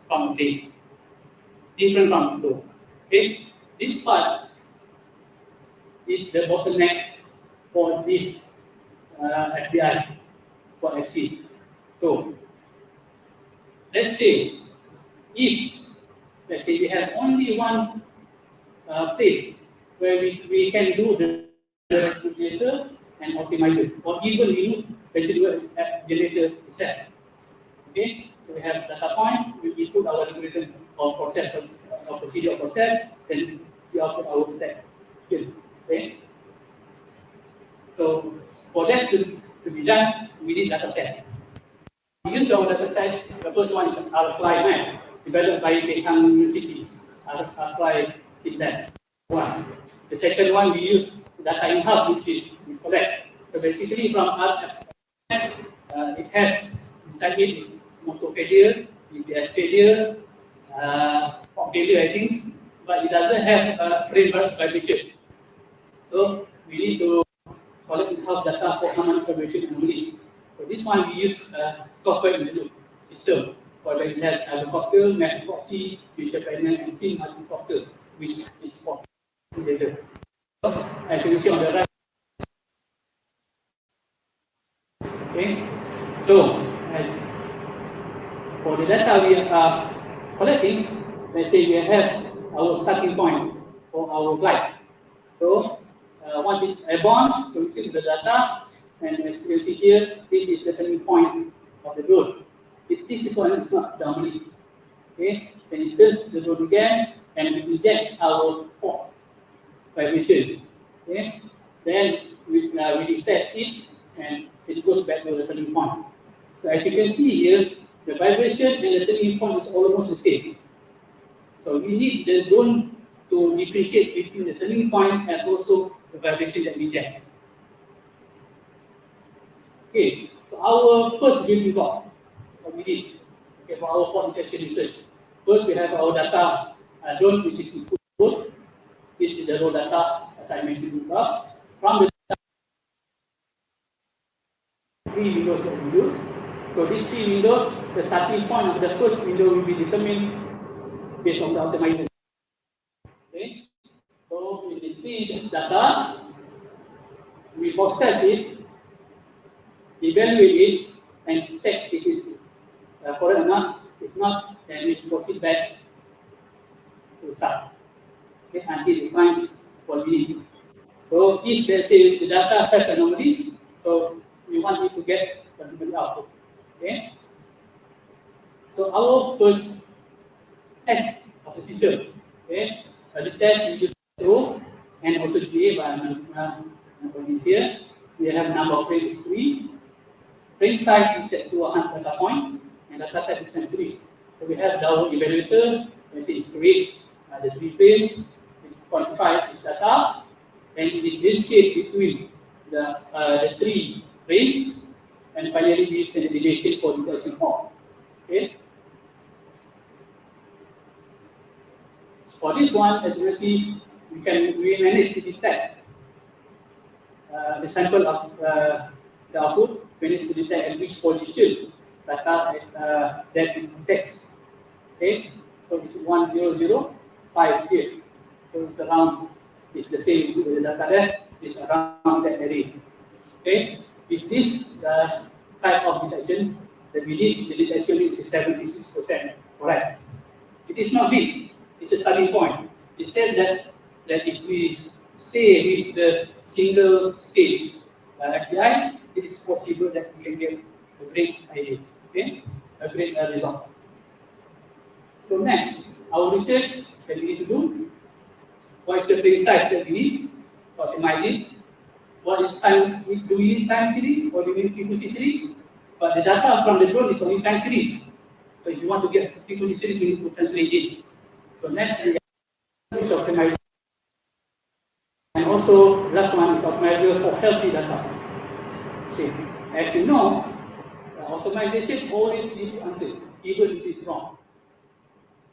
from the different from flow. Okay, this part is the bottleneck for this FBI for FC. So let's say if let's say we have only one place where we can do the generator and optimizer, or even remove residual generator itself. Okay, so we have data point, we input our algorithm or process or procedure process, then we output our detect. Okay, so for that to be done, we need data set. We use our data set. The first one is RFI map, developed by Vietnam universities. RFI SIMLab. One. The second one we use data in-house, which we collect. So basically from RFI map, it has inside it is motor failure, GPS failure, pop failure, I think, but it doesn't have framework vibration. So we need to collect in-house data for common vibration anomalies. So this one we use software in the loop system, where it has helicopter, multi-proxy, visual panel, and SIM multi-copter. which is for data. So, as you can see on the right. Okay, so as for the data we are collecting, let's say we have our starting point for our flight. So once it airborne, so we take the data, and as you can see here, this is the turning point of the drone. This is one is not anomaly. Okay, then it turns the drone again, and we inject our port vibration. Okay, then we reset it, and it goes back to the turning point. So as you can see here, the vibration and the turning point is almost the same. So we need the drone to differentiate between the turning point and also the vibration that we inject. Okay, so our first building block, what we did, okay, for our fault detection research. First, we have our data drone, which is input. This is the raw data, as I mentioned before. From the three windows that we use. So these three windows, the starting point of the first window will be determined based on the optimization. Okay, so with the three data, we process it, evaluate it, and check if it's correct or not. If not, then we proceed back to start. Okay, until it finds what we need. So if they say the data has anomalies, so we want it to get the output. Okay. So our first test of the system. Okay. The test we use row and also GA by here. We have number of frames 3. Frame size is set to 100 data point, and data type is time series. So we have our evaluator. Let's say it creates the 3 frame, it quantifies its data, and it differentiates between the 3 frames, and finally we use the relation for detection form. Okay. For this one, as you can see, we manage to detect the sample of the output, manage to detect at which position data that it detects. Okay, so it's 1005 here. So it's around, it's the same with the data there, it's around that area. Okay, with this type of detection that we did, the detection rate is 76%. Correct. It is not big, it's a starting point. It says that if we stay with the single stage FBI, it is possible that we can get a great idea, okay? A great result. So next, our research that we need to do. What is the frame size that we need to optimize it? What is time? Do we need time series or do we need frequency series? But the data from the drone is only time series. So if you want to get frequency series, we need to translate it. So next, we have optimization. And also, last one is optimizer for healthy data. Okay. As you know, optimization always gives you answer, even if it's wrong.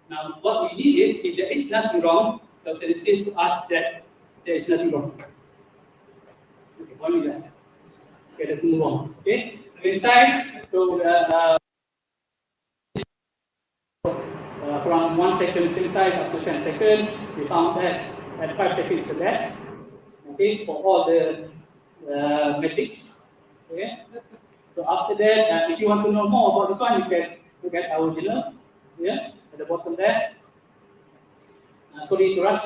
Now, what we need is, if there is nothing wrong, it says to us that there is nothing wrong. Okay, only that. Okay, let's move on. Okay, inside, so from 1 second frame size up to 10 seconds, we found that at 5 seconds is the best. Okay, for all the metrics. Okay, so after that, if you want to know more about this one, you can look at our journal here at the bottom there. Sorry to rush.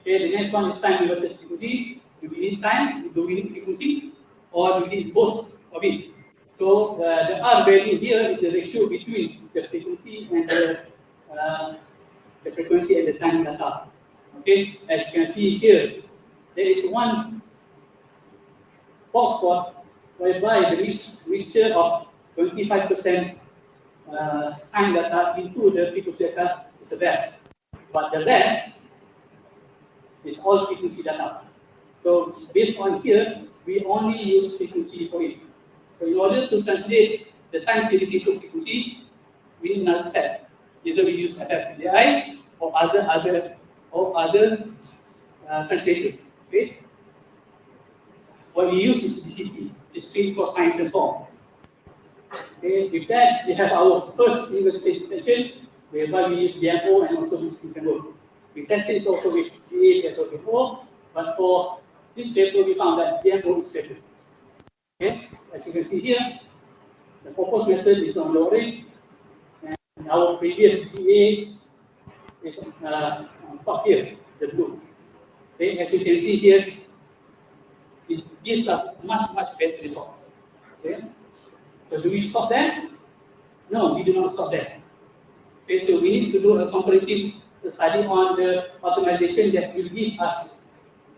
Okay, the next one is time versus frequency. Do we need time? Do we need frequency? Or do we need both of it? So the R value here is the ratio between the frequency and the frequency and the time data. Okay, as you can see here, there is one false spot whereby the mixture of 25% time data into the frequency data is the best. But the rest is all frequency data. So based on here, we only use frequency for it. So in order to translate the time series into frequency, we need another step. Either we use FFPDI or other translator. Okay. What we use is DCT, discrete cosine transform. Okay. With that, we have our first single stage detection, whereby we use DMO and also use synchrone. We tested it also with GA, also before, but for this paper, we found that they have no paper. Okay, as you can see here, the proposed method is on the orange, and our previous GA is on top here, it's the blue. Okay, as you can see here, it gives us much better results. Okay, so do we stop there? No, we do not stop there. Okay, so we need to do a comparative study on the optimization that will give us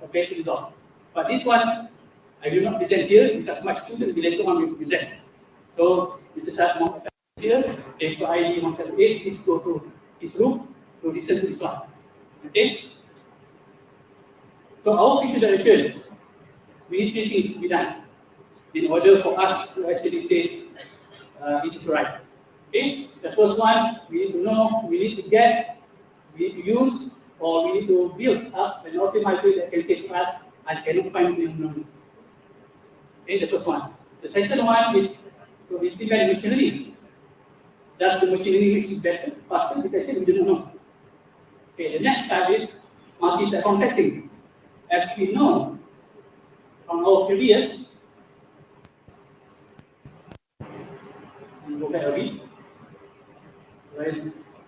a better result. But this one, I will not present here because my student will later on will present. So, Mr. Syed Mohammad here, paper ID 178, please go to his room to listen to this one. Okay? So, our future direction, we need three things to be done in order for us to actually say it is right. Okay? The first one, we need to know, we need to get, we need to use, or we need to build up an optimizer that can say to us, I cannot find the anomaly. Okay, the first one. The second one is to implement machine learning. Does the machine learning makes it better, faster? Because we do not know. Okay, the next step is multi-platform testing. As we know from our previous, go back a bit.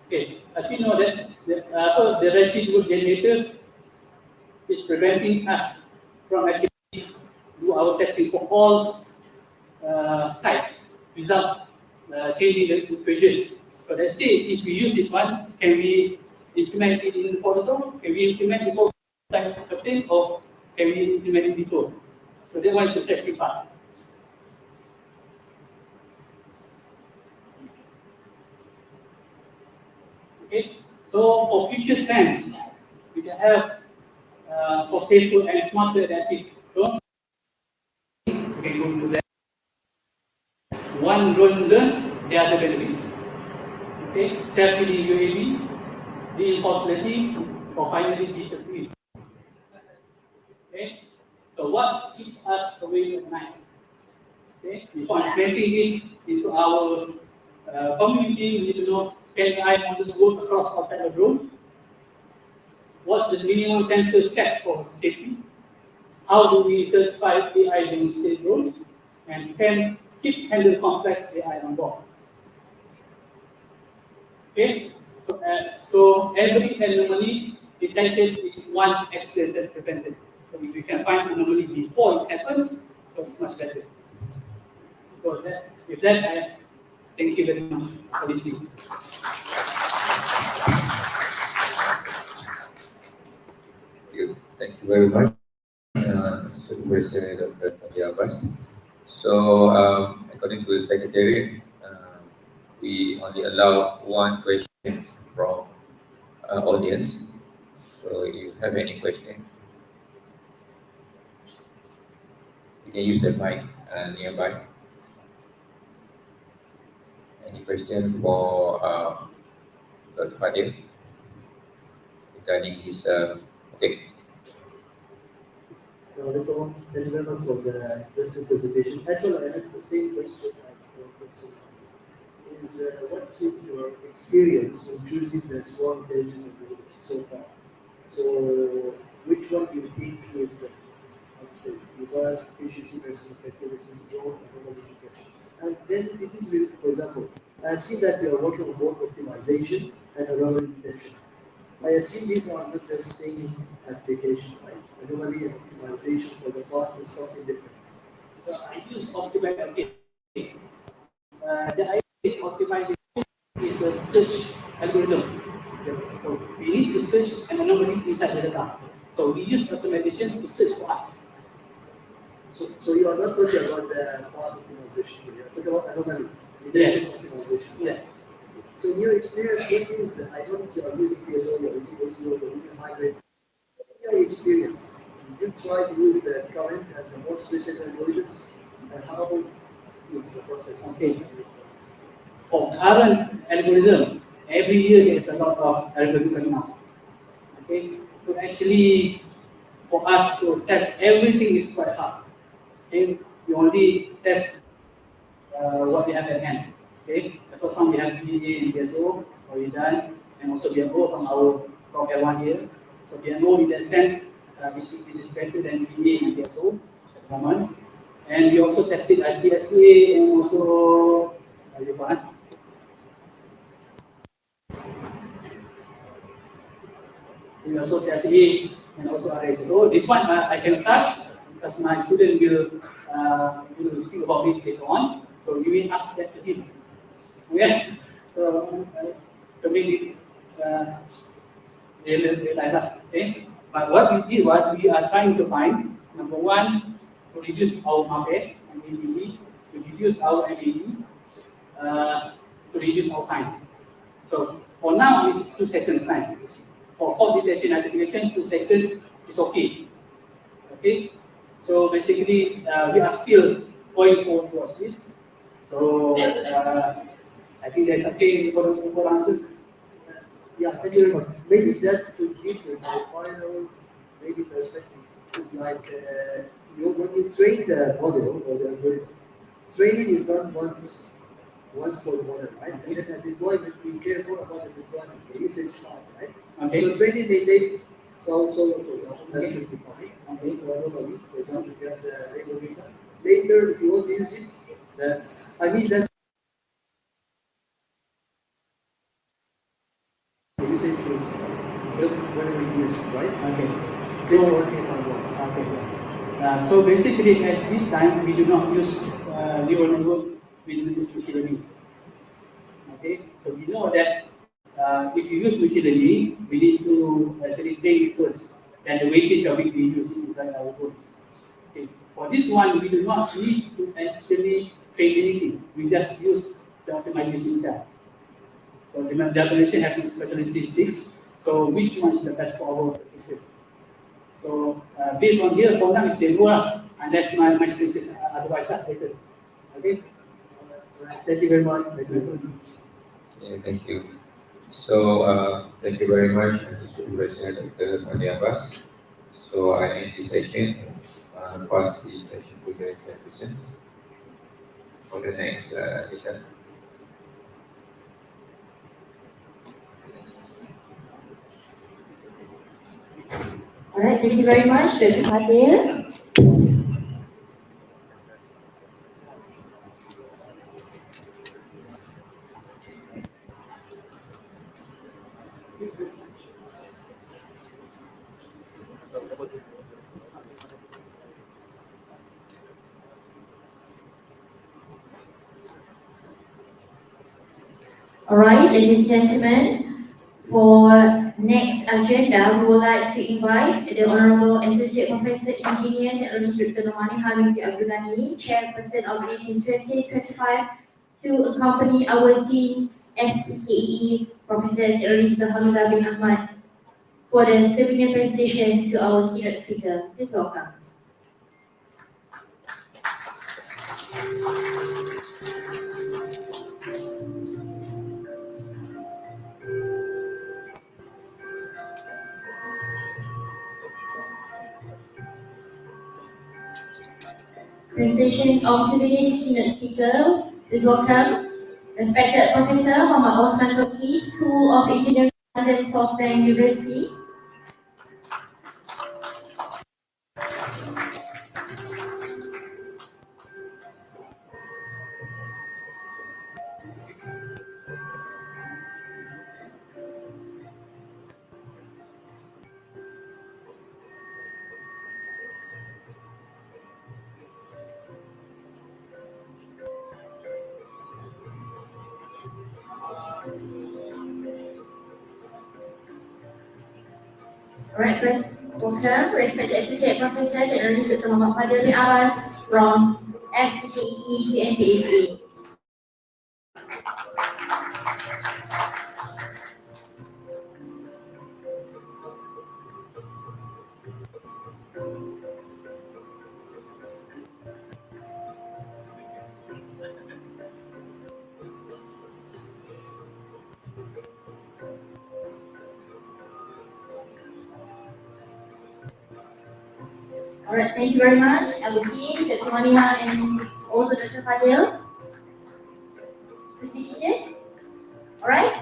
Okay, as we know that the residual generator is preventing us from actually do our testing for all types without changing the equations. So let's say if we use this one, can we implement it in the protocol? Can we implement this whole type of thing, or can we implement it before? So that one is the testing part. Okay, so for future trends, we can have for safer and smarter adaptive drone. We can go to that. One drone learns, the other benefits. Okay, self-healing UAV, reinforceability, or finally digital twin. Okay, so what keeps us awake at night? Okay, before implementing it into our community, we need to know, can AI models work across all types of drones? What's the minimum sensor set for safety? How do we certify AI against safe drones? And can chips handle complex AI on board? Okay, so every anomaly detected is one accident prevented. So if we can find anomaly before it happens, so it's much better. So with that, I thank you very much for listening. Thank you very much, Supervisor Dr. Fadhil Abas. So, according to the Secretary, we only allow one question from audience. So, if you have any question, you can use the mic nearby. Any question for Dr. Fadhil regarding his okay? Assalamualaikum. Thank you very much for the interesting presentation. Actually, I had the same question as Professor. What is your experience in choosing the swarm intelligence approach so far? So, which one do you think is, how to say, robust, efficiency versus effectiveness in drone anomaly detection? And then this is, for example, I have seen that you are working on both optimization and anomaly detection. I assume these are not the same application, right? Anomaly and optimization for the part is something different. So I use optimization. The idea is optimization is a search algorithm. So we need to search an anomaly inside the data. So we use optimization to search for us. So you are not talking about the part optimization here. You are talking about anomaly detection optimization. Yes. So in your experience, what is that? I noticed you are using PSO, you are using ACO, you are using hybrids. What are your experience? Did you try to use the current and the most recent algorithms? And how is the process? Okay. For current algorithm, every year there's a lot of algorithm coming out. Okay. So actually, for us to test everything is quite hard. Okay. We only test what we have at hand. Okay. The first one we have GA and PSO already done, and also we have both from our from L1 here. So we know in that sense, it is better than EEE and IEEE at the moment. And we also tested IPSA and also we also test A and also RSA. So this one I can touch because my student will speak about it later on. So you will ask that to him. Okay. So to make it realize that. Okay. But what we did was we are trying to find number one to reduce our market and MBE, to reduce our MBE, to reduce our time. So for now it's 2 seconds time. For fault detection identification, 2 seconds is okay. Okay. So basically we are still going forward towards this. So I think that's okay for answer. Yeah, thank you very much. Maybe that could give me my final maybe perspective. It's like when you train the model or the algorithm, training is done once for the model, right? And then at deployment, you care more about the deployment, the usage time, right? Okay. So training may take for example, that should be fine. Okay. For anomaly, for example, if you have the label data. Later, if you want to use it, that's the usage is just when we use, right? Okay. So, okay. So basically at this time we do not use neural network, we do not use machine learning. Okay. So we know that if you use machine learning, we need to actually train it first. Then the weightage of it we use it inside our code. Okay. For this one, we do not need to actually train anything. We just use the optimization itself. So the optimization has its characteristics. So which one is the best for our application? So based on here, for now it's demo, unless my students is otherwise later. Okay. Thank you very much. Thank you. Okay, thank you. So thank you very much, Mr. President Dr. Fadhil Abas. So I end this session and pass the session to the chairperson for the next data. Alright, thank you very much, Dr. Fadhil. Alright, ladies and gentlemen, for next agenda, we would like to invite the Honorable Associate Professor Engineer Technologist Dr. Mohammad Fadhil Abas, Chairperson of Meeting 2025, to accompany our Dean FTKE, Professor Technologist Dr. Hamzah bin Ahmad, for the souvenir presentation to our keynote speaker. Please welcome. Presentation of souvenir to keynote speaker. Please welcome respected Professor Mohammad Osman Tokhi, School of Engineering, London SoftBank University. Alright, welcome respected Associate Professor Technologist Dr. Mohammad Fadhil Abas from FTKE UMPSA. Alright, thank you very much, our team, Dr. Maniha and also Dr. Fadhil. Please be seated. Alright.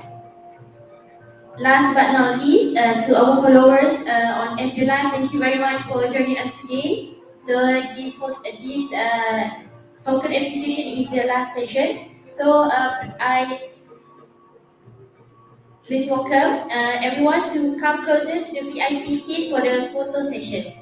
Last but not least, to our followers on FB Live, thank you very much for joining us today. So this token appreciation is the last session. So I please welcome everyone to come closer to the VIP seat for the photo session.